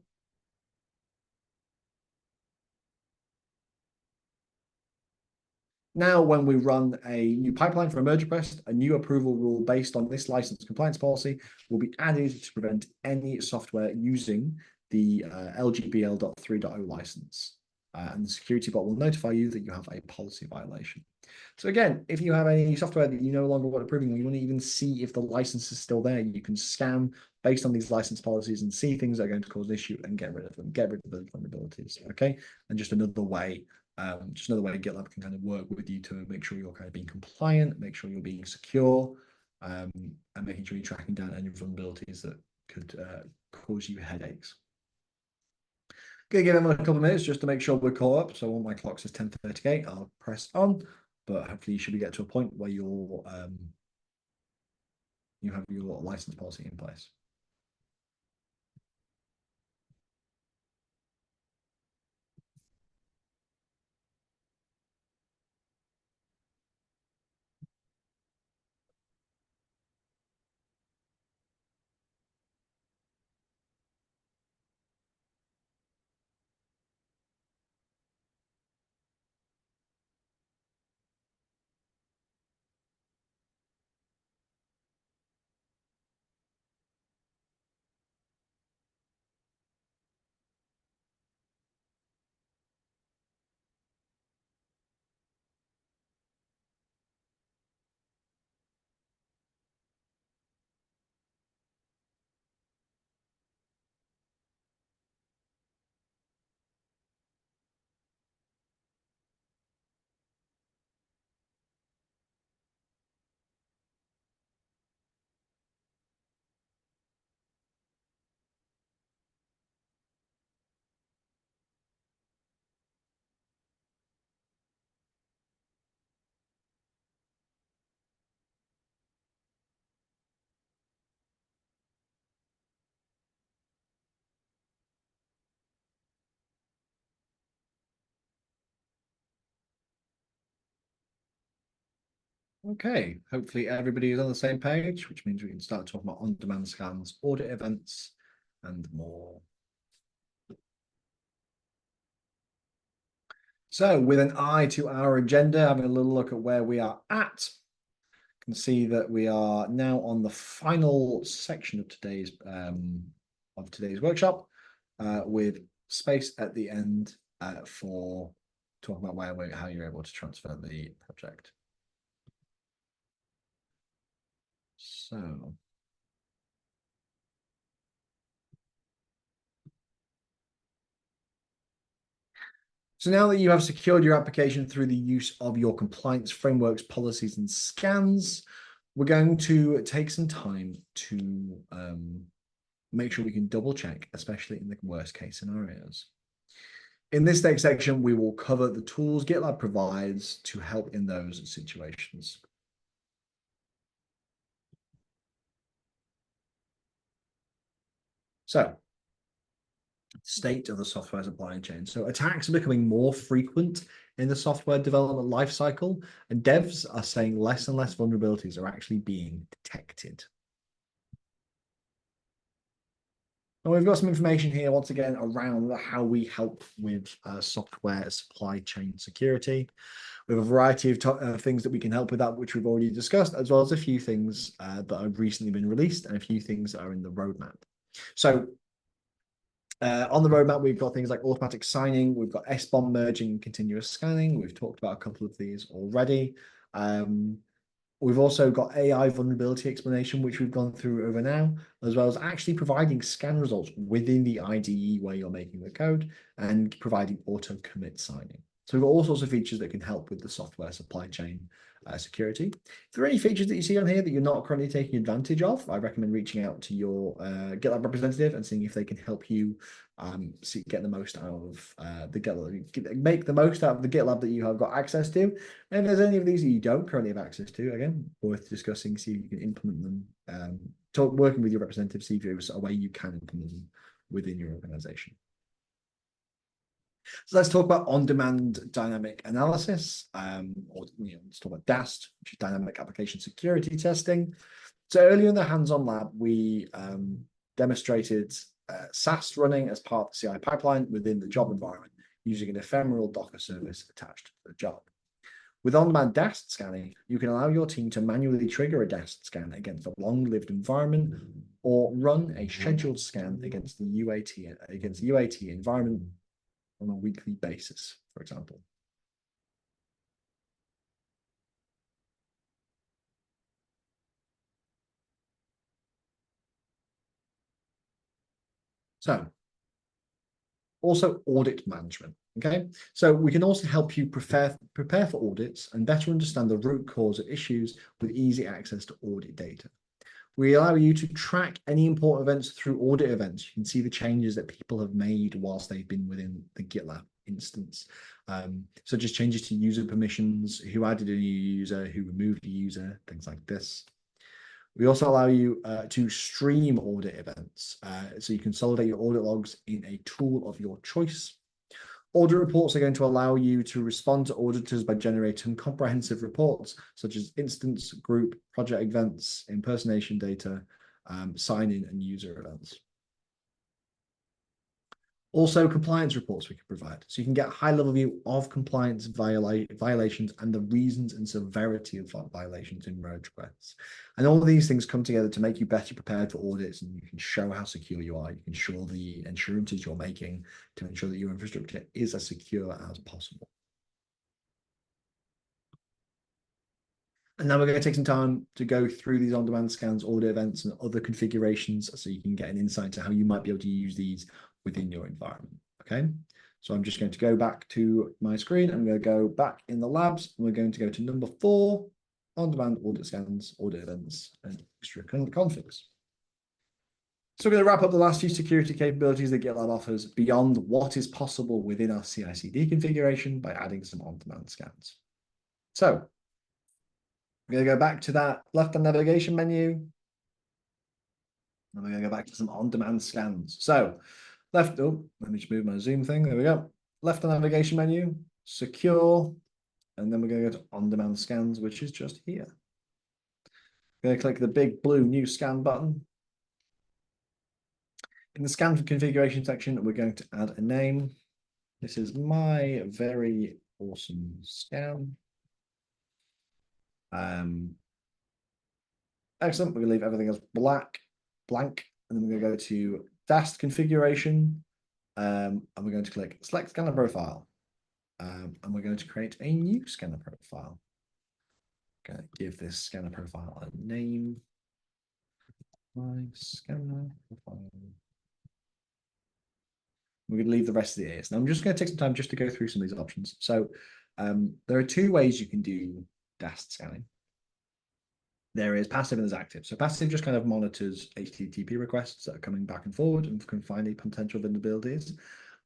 Now, when we run a new pipeline for a merge request, a new approval rule based on this license compliance policy will be added to prevent any software using the LGBL.3.0 license. And the security bot will notify you that you have a policy violation. So again, if you have any software that you no longer want approving, or you want to even see if the license is still there, you can scan based on these license policies and see things that are going to cause an issue and get rid of them, get rid of those vulnerabilities. Okay, and just another way GitLab can kind of work with you to make sure you're kind of being compliant, make sure you're being secure, and making sure you're tracking down any vulnerabilities that could cause you headaches. Gonna give them a couple of minutes just to make sure we're caught up. So on my clock says 10:38. I'll press on, but hopefully you should get to a point where you have your license policy in place. Okay, hopefully everybody is on the same page, which means we can start talking about on-demand scans, audit events, and more. So with an eye to our agenda, having a little look at where we are at, you can see that we are now on the final section of today's workshop, with space at the end for talking about how you're able to transfer the project. So now that you have secured your application through the use of your compliance frameworks, policies, and scans, we're going to take some time to make sure we can double check, especially in the worst case scenarios. In this next section, we will cover the tools GitLab provides to help in those situations. So, state of the software supply chain. So attacks are becoming more frequent in the software development lifecycle, and devs are saying less and less vulnerabilities are actually being detected. And we've got some information here, once again, around how we help with software supply chain security. We have a variety of things that we can help with that, which we've already discussed, as well as a few things that have recently been released and a few things that are in the roadmap. So on the roadmap, we've got things like automatic signing, we've got SBOM merging and continuous scanning. We've talked about a couple of these already. We've also got AI vulnerability explanation, which we've gone through over now, as well as actually providing scan results within the IDE where you're making the code and providing auto commit signing. So we've got all sorts of features that can help with the software supply chain security. If there are any features that you see on here that you're not currently taking advantage of, I recommend reaching out to your GitLab representative and seeing if they can help you get the most out of the GitLab, make the most out of the GitLab that you have got access to. And if there's any of these that you don't currently have access to, again, worth discussing, see if you can implement them. Working with your representative, see if there's a way you can implement them within your organization. So let's talk about on-demand dynamic analysis, let's talk about DAST, which is dynamic application security testing. So earlier in the hands-on lab, we demonstrated SAST running as part of the CI pipeline within the job environment using an ephemeral Docker service attached to the job. With on-demand DAST scanning, you can allow your team to manually trigger a DAST scan against a long-lived environment or run a scheduled scan against the UAT environment on a weekly basis, for example. So, also audit management. Okay, so we can also help you prepare for audits and better understand the root cause of issues with easy access to audit data. We allow you to track any important events through audit events. You can see the changes that people have made whilst they've been within the GitLab instance, such as changes to user permissions, who added a new user, who removed a user, things like this. We also allow you to stream audit events. So you consolidate your audit logs in a tool of your choice. Audit reports are going to allow you to respond to auditors by generating comprehensive reports, such as instance, group, project events, impersonation data, sign-in, and user events. Also, compliance reports we can provide. So you can get a high-level view of compliance violations and the reasons and severity of violations in merge requests. And all of these things come together to make you better prepared for audits, and you can show how secure you are. You can show the assurances you're making to ensure that your infrastructure is as secure as possible. And now we're going to take some time to go through these on-demand scans, audit events, and other configurations so you can get an insight to how you might be able to use these within your environment. Okay, so I'm just going to go back to my screen. I'm going to go back in the labs, and we're going to go to number 4, on-demand audit scans, audit events, and extra configs. So we're going to wrap up the last few security capabilities that GitLab offers beyond what is possible within our CI/CD configuration by adding some on-demand scans. So we're going to go back to that left-hand navigation menu. And we're going to go back to some on-demand scans. So let me just move my Zoom thing. There we go. Left-hand navigation menu, secure, And then we're going to go to on-demand scans, which is just here. I'm going to click the big blue new scan button. In the scan configuration section, we're going to add a name. This is my very awesome scan. Excellent. We're going to leave everything else blank, and then we're going to go to DAST configuration, and we're going to click select scanner profile, and we're going to create a new scanner profile. Going to give this scanner profile a name. My scanner profile. We're going to leave the rest of the AS. Now I'm just going to take some time just to go through some of these options. So there are two ways you can do DAST scanning. There is passive and there's active. So passive just kind of monitors HTTP requests that are coming back and forward and can find any potential vulnerabilities.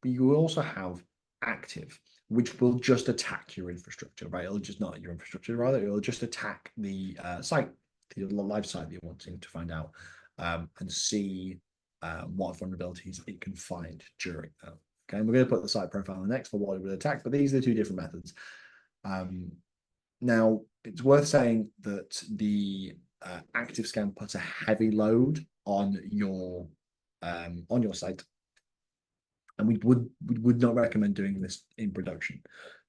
But you will also have active, which will just attack your infrastructure, right? It'll just not your infrastructure, rather, it'll just attack the site, the live site that you're wanting to find out and see what vulnerabilities it can find during that. Okay, and we're going to put the site profile next for what it would attack, but these are the two different methods. Now, it's worth saying that the active scan puts a heavy load on your site, and we would not recommend doing this in production,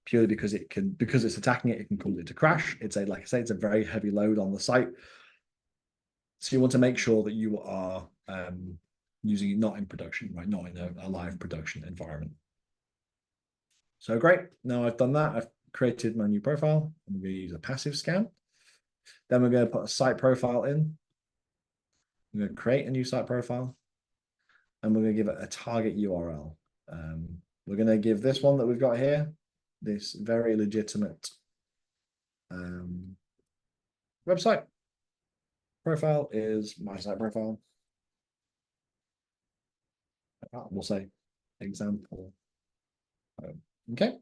purely because it's attacking it, it can cause it to crash. Like I say, it's a very heavy load on the site, so you want to make sure that you are using it not in production, right? Not in a live production environment. So great. Now I've done that. I've created my new profile. I'm going to use a passive scan. Then we're going to put a site profile in. I'm going to create a new site profile. And we're going to give it a target URL. We're going to give this one that we've got here, this very legitimate website. Profile is my site profile. We'll say example. Okay. So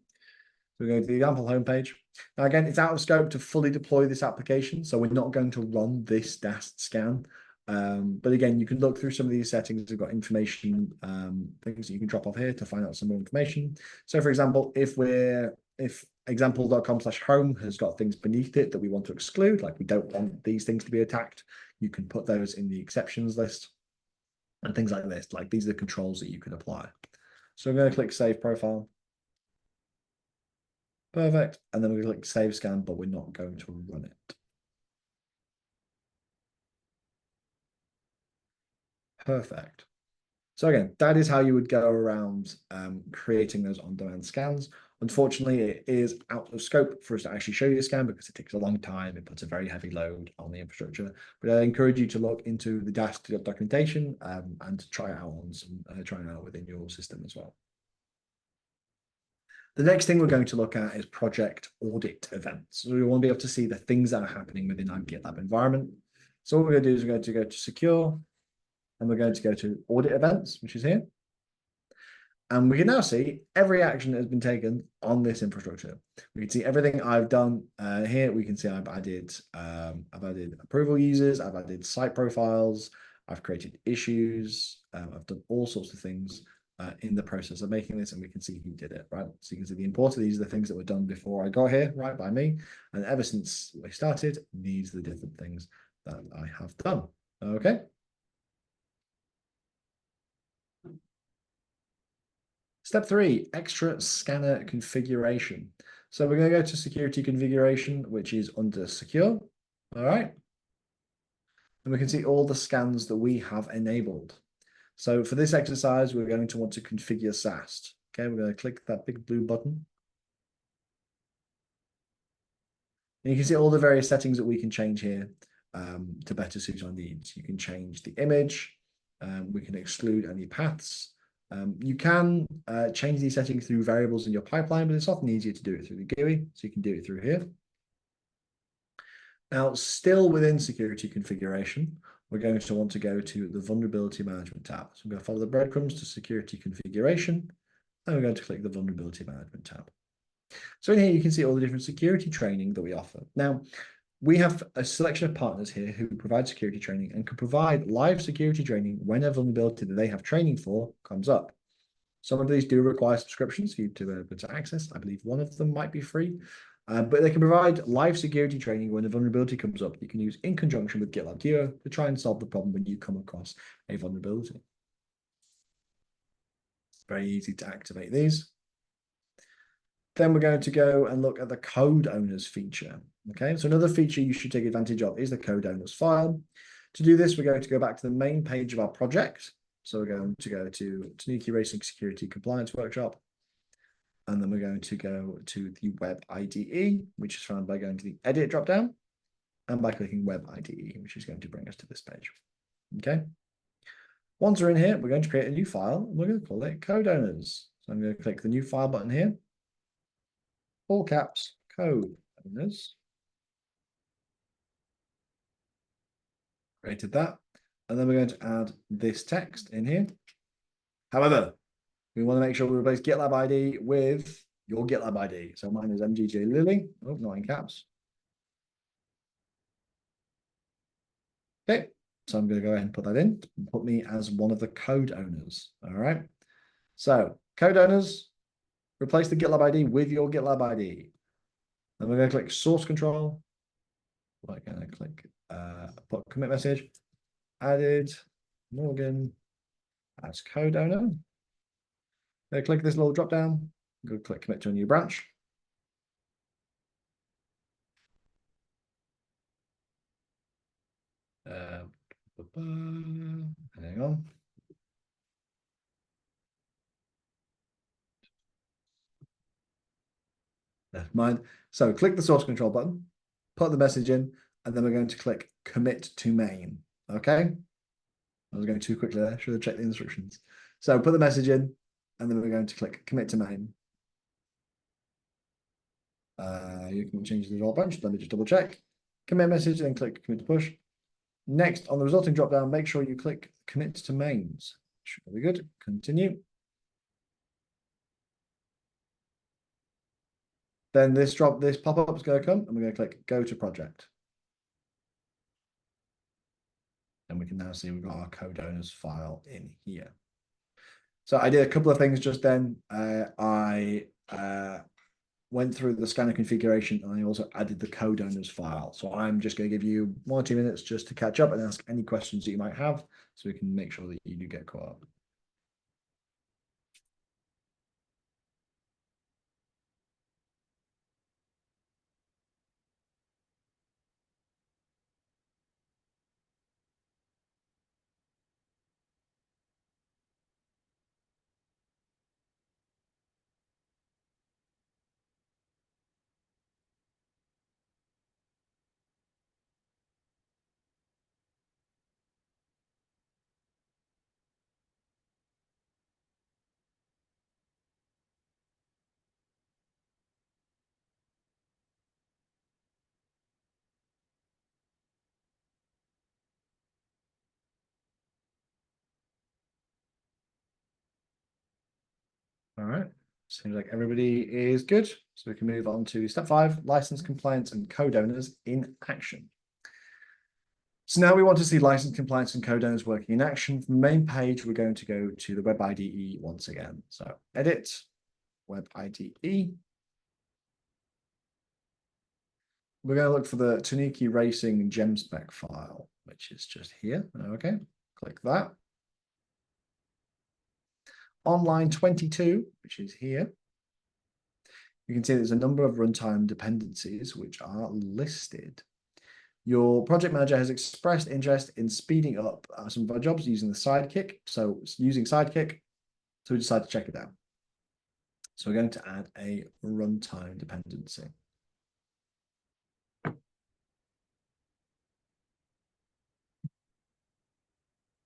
we're going to the example homepage. Now, again, it's out of scope to fully deploy this application, so we're not going to run this DAST scan. But again, you can look through some of these settings. We've got information, things that you can drop off here to find out some more information. So, for example, if example.com/home has got things beneath it that we want to exclude, like we don't want these things to be attacked, you can put those in the exceptions list and things like this. Like these are the controls that you can apply. So I'm going to click Save Profile. Perfect. And then we click Save Scan, but we're not going to run it. Perfect. So again, that is how you would go around creating those on-demand scans. Unfortunately, it is out of scope for us to actually show you a scan because it takes a long time. It puts a very heavy load on the infrastructure. But I encourage you to look into the DAST documentation and try it out on try it out within your system as well. The next thing we're going to look at is project audit events. So we want to be able to see the things that are happening within our GitLab environment. So what we're going to do is we're going to go to Secure, and we're going to go to Audit Events, which is here. And we can now see every action that has been taken on this infrastructure. We can see everything I've done here. We can see I've added approval users, I've added site profiles, I've created issues, I've done all sorts of things in the process of making this, and we can see who did it, right? So you can see the import of these are the things that were done before I got here, right, by me. And ever since we started, these are the different things that I have done. Okay. Step 3, extra scanner configuration. So we're going to go to security configuration, which is under secure. All right. And we can see all the scans that we have enabled. So for this exercise, we're going to want to configure SAST. Okay, we're going to click that big blue button. And you can see all the various settings that we can change here to better suit our needs. You can change the image. We can exclude any paths. You can change these settings through variables in your pipeline, but it's often easier to do it through the GUI, so you can do it through here. Now, still within security configuration, we're going to want to go to the vulnerability management tab. So I'm going to follow the breadcrumbs to security configuration, and we're going to click the vulnerability management tab. So in here, you can see all the different security training that we offer. Now, we have a selection of partners here who provide security training and can provide live security training when a vulnerability that they have training for comes up. Some of these do require subscriptions for you to be able to access. I believe one of them might be free. But they can provide live security training when a vulnerability comes up. You can use in conjunction with GitLab Duo to try and solve the problem when you come across a vulnerability. Very easy to activate these. Then we're going to go and look at the code owners feature. Okay, so another feature you should take advantage of is the code owners file. To do this, we're going to go back to the main page of our project. So we're going to go to Tanuki Racing Security Compliance Workshop. And then we're going to go to the Web IDE, which is found by going to the Edit dropdown and by clicking Web IDE, which is going to bring us to this page. Okay. Once we're in here, we're going to create a new file. And we're going to call it Code Owners. So I'm going to click the New File button here. All caps, Code Owners. Created that. And then we're going to add this text in here. However, we want to make sure we replace GitLab ID with your GitLab ID. So mine is MGJ Lily. Oh, not in caps. Okay, so I'm going to go ahead and put that in. Put me as one of the code owners. All right. So code owners, replace the GitLab ID with your GitLab ID. Then we're going to click source control. We're going to click put commit message. Added Morgan as code owner. Click this little drop down. Go click commit to a new branch. Hang on. Never mind. So click the source control button, put the message in, and then we're going to click commit to main. Okay. I was going too quickly there. Should have checked the instructions. So put the message in, and then we're going to click commit to main. You can change the default branch. Let me just double check. Commit message, then click commit to push. Next, on the resulting dropdown, make sure you click commit to mains. Should be good. Continue. Then this pop-up is going to come, and we're going to click go to project. And we can now see we've got our code owners file in here. So I did a couple of things just then. I went through the scanner configuration, and I also added the code owners file. So I'm just going to give you 1 or 2 minutes just to catch up and ask any questions that you might have, so we can make sure that you do get caught up. All right. Seems like everybody is good. So we can move on to step 5, license compliance and code owners in action. So now we want to see license compliance and code owners working in action. From the main page, we're going to go to the Web IDE once again. So edit, Web IDE. We're going to look for the Tanuki Racing gem spec file, which is just here. Okay, click that. On line 22, which is here, you can see there's a number of runtime dependencies which are listed. Your project manager has expressed interest in speeding up some of our jobs using the Sidekick. So using Sidekick, so we decided to check it out. So we're going to add a runtime dependency.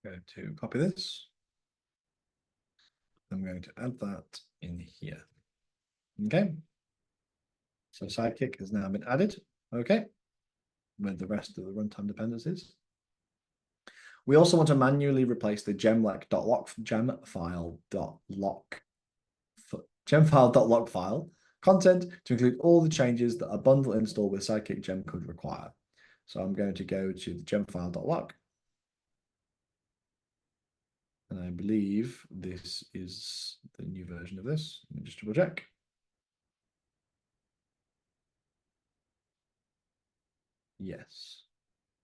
Going to copy this. I'm going to add that in here. Okay. So Sidekick has now been added. Okay. With the rest of the runtime dependencies. We also want to manually replace the gemfile.log file content to include all the changes that a bundle install with Sidekick gem could require. So I'm going to go to the gemfile.log. And I believe this is the new version of this. Let me just double check. Yes,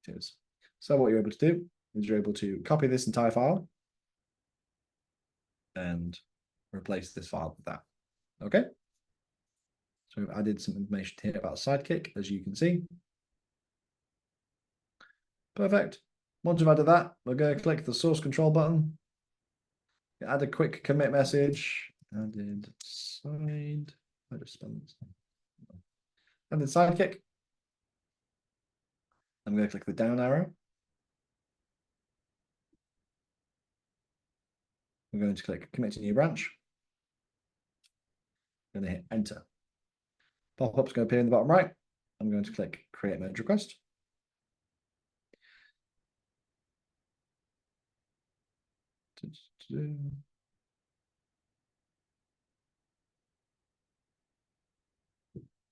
it is. So what you're able to do is you're able to copy this entire file and replace this file with that. Okay. So we've added some information here about Sidekick, as you can see. Perfect. Once we've added that, we're going to click the source control button. Add a quick commit message. Added side. I just spelled this. Added Sidekick. I'm going to click the down arrow. We're going to click commit to new branch. I'm going to hit enter. Pop-up's going to appear in the bottom right. I'm going to click create merge request. So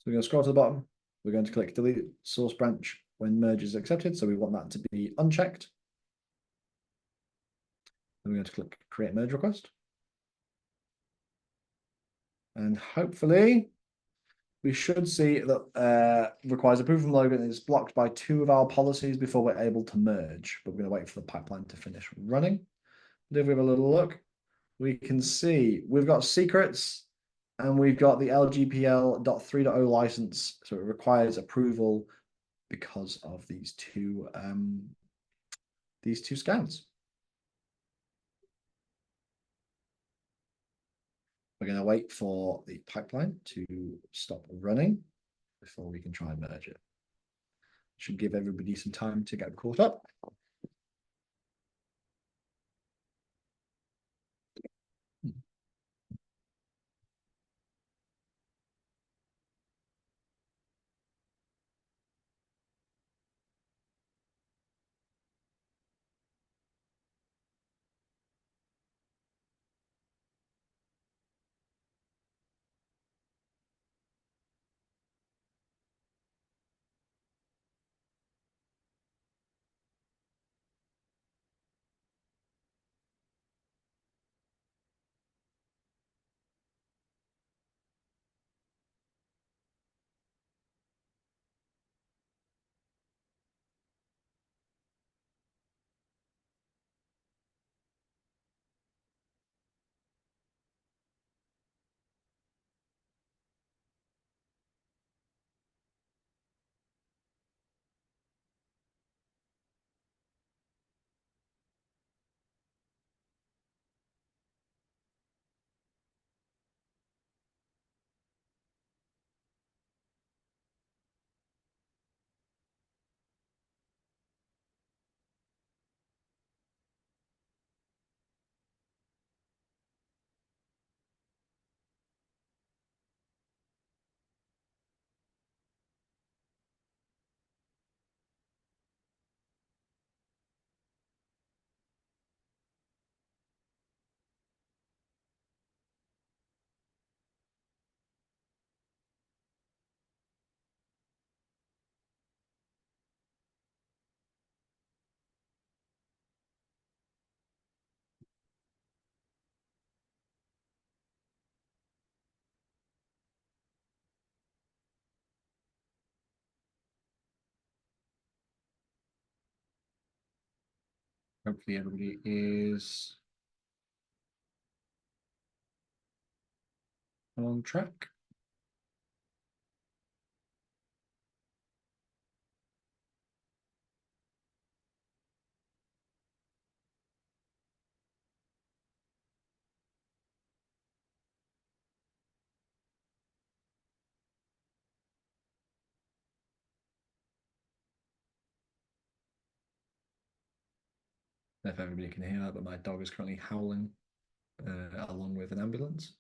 we're going to scroll to the bottom. We're going to click delete source branch when merge is accepted. So we want that to be unchecked. Then we're going to click create merge request. And hopefully we should see that requires approval from Logan and is blocked by 2 of our policies before we're able to merge. But we're going to wait for the pipeline to finish running. And if we have a little look, we can see we've got secrets and we've got the LGPL.3.0 license. So it requires approval because of these two scans. We're going to wait for the pipeline to stop running before we can try and merge it. Should give everybody some time to get caught up. Hopefully everybody is on track. If everybody can hear that, but my dog is currently howling along with an ambulance.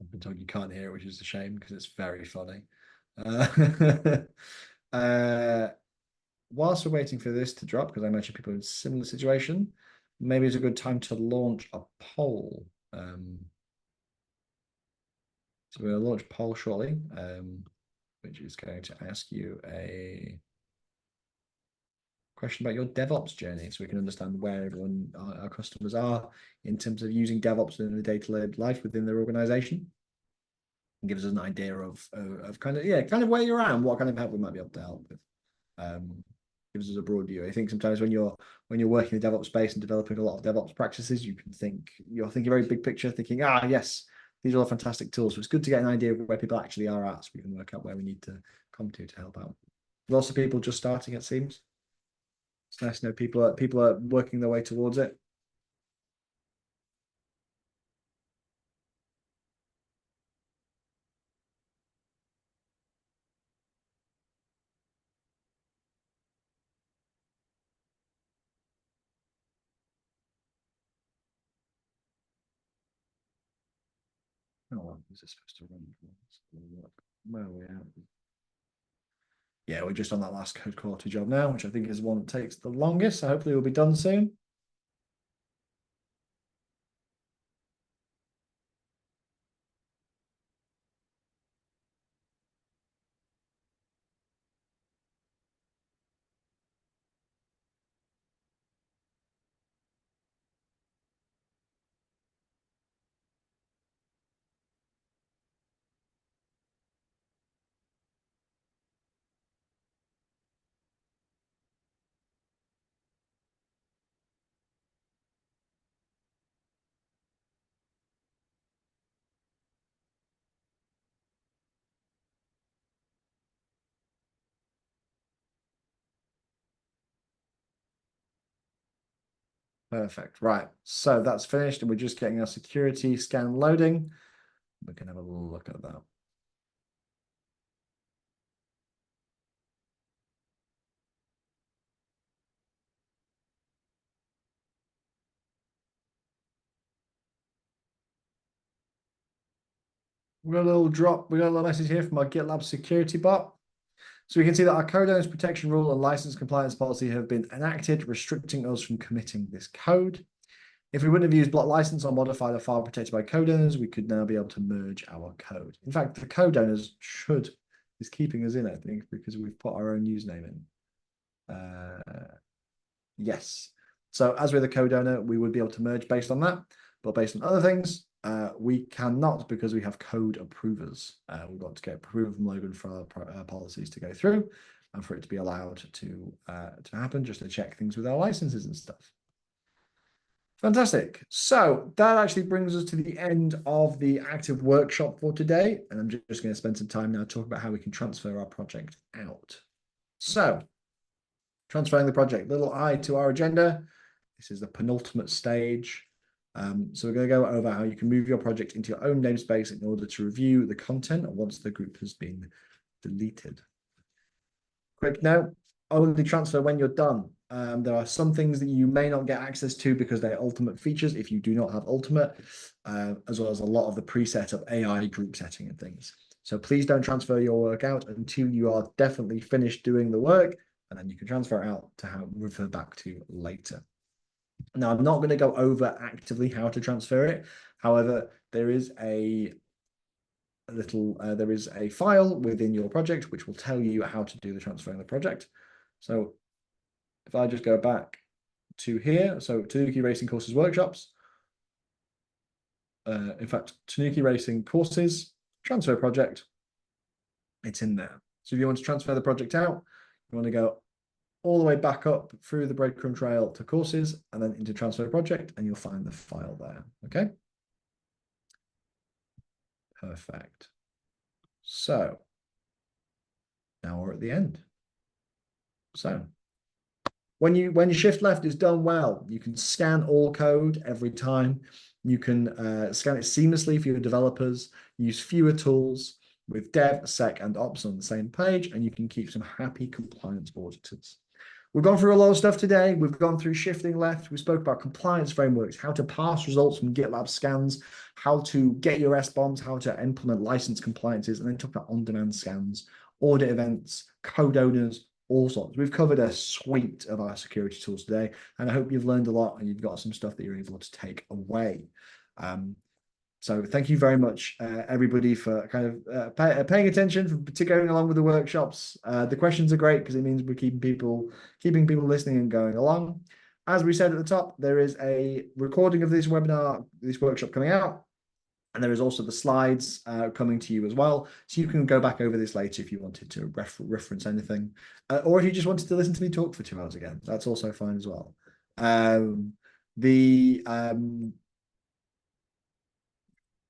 I've been told you can't hear it, which is a shame because it's very funny. Whilst we're waiting for this to drop, because I mentioned people in a similar situation, maybe it's a good time to launch a poll. So we'll launch a poll shortly, which is going to ask you question about your DevOps journey so we can understand where everyone, our customers are in terms of using DevOps in the day-to-day life within their organization. And gives us an idea of kind of where you're at and what kind of help we might be able to help with. Gives us a broad view. I think sometimes when you're working in the DevOps space and developing a lot of DevOps practices, you're thinking very big picture, thinking, yes, these are all fantastic tools. So it's good to get an idea of where people actually are at so we can work out where we need to come to help out. Lots of people just starting, it seems. It's nice to know people are working their way towards it. Oh, is this supposed to run? Where are we at? Yeah, we're just on that last code quality job now, which I think is the one that takes the longest. So hopefully we'll be done soon. Perfect. Right. So that's finished, and we're just getting our security scan loading. We can have a look at that. We got a little message here from our GitLab security bot. So we can see that our code owners protection rule and license compliance policy have been enacted, restricting us from committing this code. If we wouldn't have used block license or modified a file protected by code owners, we could now be able to merge our code. In fact, the code owners is keeping us in, I think, because we've put our own username in. Yes. So as we're the code owner, we would be able to merge based on that. But based on other things, we cannot because we have code approvers. We've got to get approval from Logan for our policies to go through and for it to be allowed to happen, just to check things with our licenses and stuff. Fantastic. So that actually brings us to the end of the active workshop for today. And I'm just going to spend some time now talking about how we can transfer our project out. So transferring the project, little I to our agenda. This is the penultimate stage. So we're going to go over how you can move your project into your own namespace in order to review the content once the group has been deleted. Quick note, only transfer when you're done. There are some things that you may not get access to because they're ultimate features if you do not have ultimate, as well as a lot of the preset of AI group setting and things. So please don't transfer your work out until you are definitely finished doing the work, and then you can transfer it out to refer back to later. Now, I'm not going to go over actively how to transfer it. However, there is a file within your project which will tell you how to do the transferring the project. So if I just go back to here, so Tanuki Racing Courses Workshops, in fact, Tanuki Racing Courses, transfer project, it's in there. So if you want to transfer the project out, you want to go all the way back up through the breadcrumb trail to courses and then into transfer project, and you'll find the file there. Okay. Perfect. So now we're at the end. So when shift left is done well, you can scan all code every time. You can scan it seamlessly for your developers, use fewer tools with dev, sec, and ops on the same page, and you can keep some happy compliance auditors. We've gone through a lot of stuff today. We've gone through shifting left. We spoke about compliance frameworks, how to pass results from GitLab scans, how to get your SBOMs, how to implement license compliances, and then talk about on-demand scans, audit events, code owners, all sorts. We've covered a suite of our security tools today, and I hope you've learned a lot and you've got some stuff that you're able to take away. So thank you very much, everybody, for kind of paying attention, to going along with the workshops. The questions are great because it means we're keeping people listening and going along. As we said at the top, there is a recording of this webinar, this workshop coming out, and there is also the slides coming to you as well. So you can go back over this later if you wanted to reference anything, or if you just wanted to listen to me talk for 2 hours again, that's also fine as well.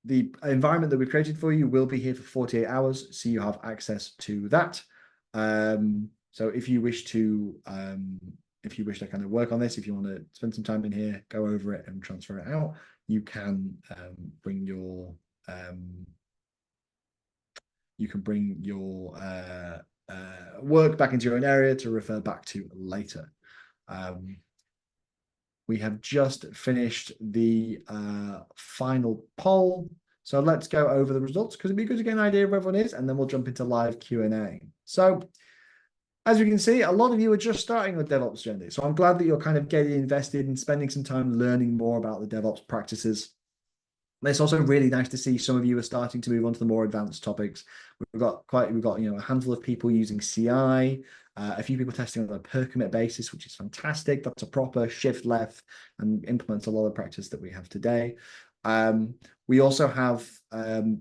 The environment that we've created for you will be here for 48 hours, so you have access to that. So if you wish to kind of work on this, if you want to spend some time in here, go over it and transfer it out, you can bring your work back into your own area to refer back to later. We have just finished the final poll. So let's go over the results because it'd be good to get an idea of where everyone is, and then we'll jump into live Q&A. So as you can see, a lot of you are just starting the DevOps journey. So I'm glad that you're kind of getting invested and spending some time learning more about the DevOps practices. It's also really nice to see some of you are starting to move on to the more advanced topics. We've got a handful of people using CI, a few people testing on a per commit basis, which is fantastic. That's a proper shift left and implements a lot of practice that we have today. We also have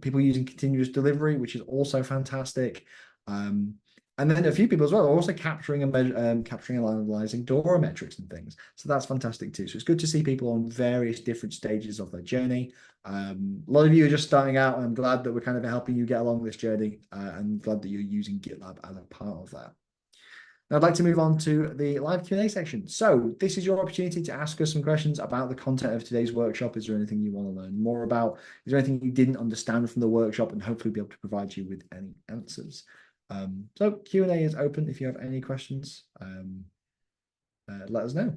people using continuous delivery, which is also fantastic. And then a few people as well are also capturing and analyzing DORA metrics and things. So that's fantastic too. So it's good to see people on various different stages of their journey. A lot of you are just starting out, and I'm glad that we're kind of helping you get along this journey, and glad that you're using GitLab as a part of that. Now I'd like to move on to the live Q&A section. So this is your opportunity to ask us some questions about the content of today's workshop. Is there anything you want to learn more about? Is there anything you didn't understand from the workshop, and hopefully be able to provide you with any answers? So Q&A is open. If you have any questions, let us know.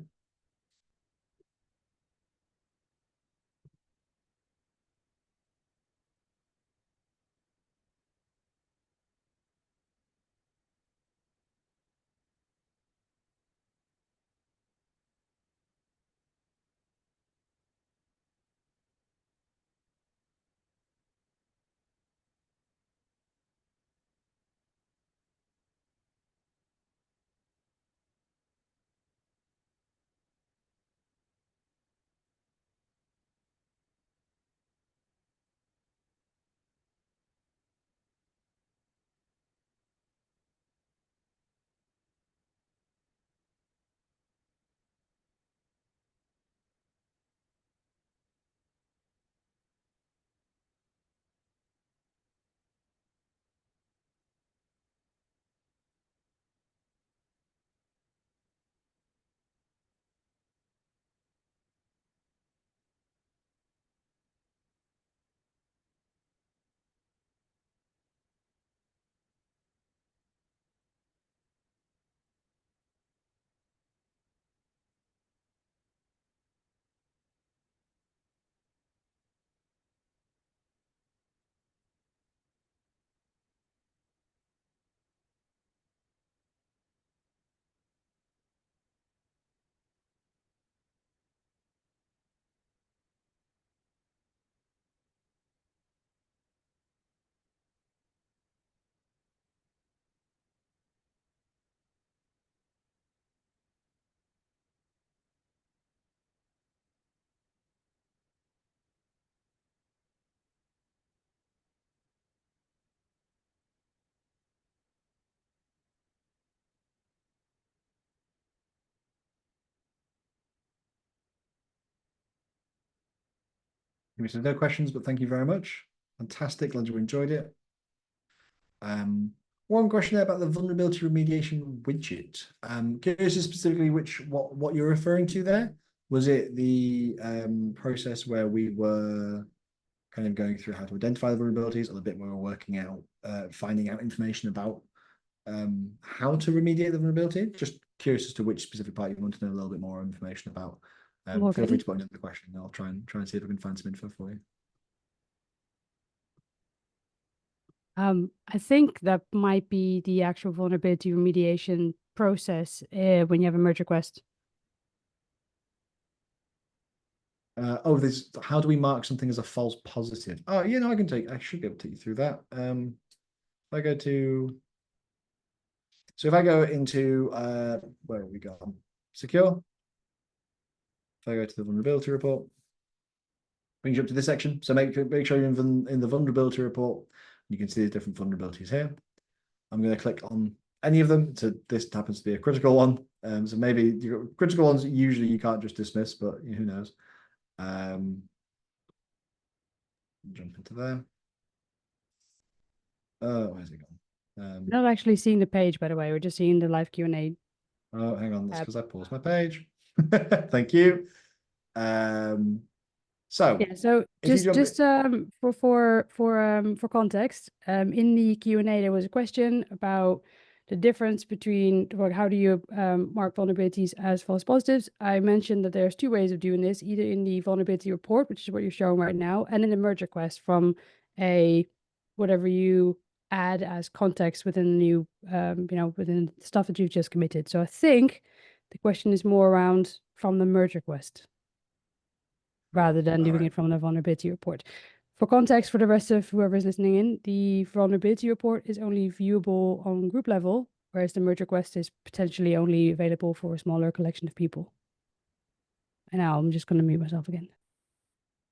No questions, but thank you very much. Fantastic. Glad you enjoyed it. One question there about the vulnerability remediation widget. Curious specifically what you're referring to there. Was it the process where we were kind of going through how to identify the vulnerabilities, or the bit where we're working out, finding out information about how to remediate the vulnerability? Just curious as to which specific part you want to know a little bit more information about. Feel free to put another question, and I'll try and see if I can find some info for you. I think that might be the actual vulnerability remediation process when you have a merge request. This. How do we mark something as a false positive? Oh, I should be able to take you through that. If I go to, so if I go into, where have we gone? Secure. If I go to the vulnerability report, brings you up to this section. So make sure you're in the vulnerability report. You can see the different vulnerabilities here. I'm going to click on any of them. So this happens to be a critical one. So maybe critical ones usually you can't just dismiss, but who knows? Jump into there. Oh, where's it gone? We're not actually seeing the page, by the way. We're just seeing the live Q&A. Oh, hang on. That's because I paused my page. Thank you. So yeah, so just for context, in the Q&A there was a question about the difference between how do you mark vulnerabilities as false positives. I mentioned that there's two ways of doing this, either in the vulnerability report, which is what you're showing right now, and in the merge request from whatever you add as context within the new within the stuff that you've just committed. So I think the question is more around from the merge request, rather than doing it from the vulnerability report. For context, for the rest of whoever's listening in, the vulnerability report is only viewable on group level, whereas the merge request is potentially only available for a smaller collection of people. And now I'm just going to mute myself again.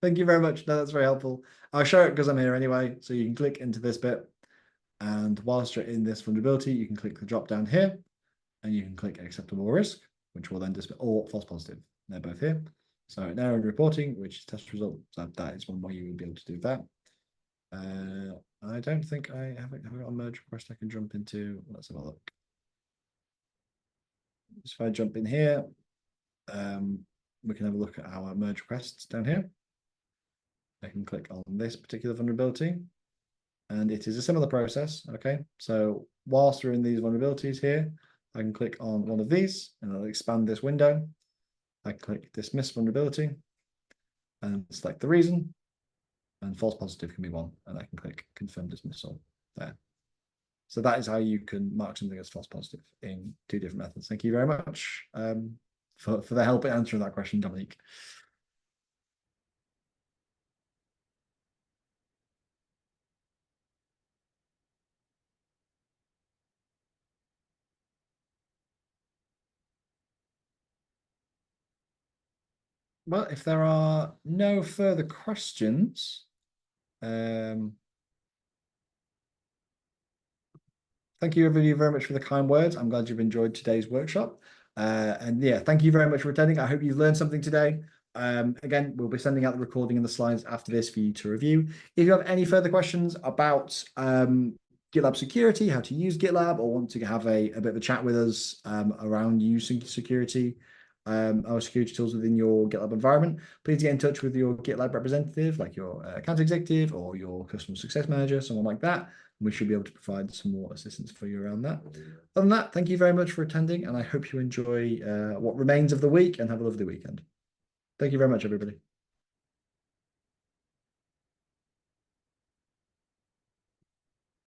Thank you very much. No, that's very helpful. I'll show it because I'm here anyway. So you can click into this bit. And whilst you're in this vulnerability, you can click the drop down here and you can click acceptable risk, which will then display, or false positive. They're both here. So now in reporting, which is test result, so that is one way you would be able to do that. I don't think I have got a merge request I can jump into. Let's have a look. So if I jump in here, we can have a look at our merge requests down here. I can click on this particular vulnerability, and it is a similar process. Okay, so whilst we're in these vulnerabilities here, I can click on one of these, and I'll expand this window. I click dismiss vulnerability and select the reason, and false positive can be one, and I can click confirm dismissal there. So that is how you can mark something as false positive in two different methods. Thank you very much for the help in answering that question, Dominique. Well, if there are no further questions, thank you everybody very much for the kind words. I'm glad you've enjoyed today's workshop. And yeah, thank you very much for attending. I hope you've learned something today. Again, we'll be sending out the recording and the slides after this for you to review. If you have any further questions about GitLab security, how to use GitLab, or want to have a bit of a chat with us around using security, our security tools within your GitLab environment, please get in touch with your GitLab representative, like your account executive or your customer success manager, someone like that. We should be able to provide some more assistance for you around that. Other than that, thank you very much for attending, and I hope you enjoy what remains of the week and have a lovely weekend. Thank you very much, everybody.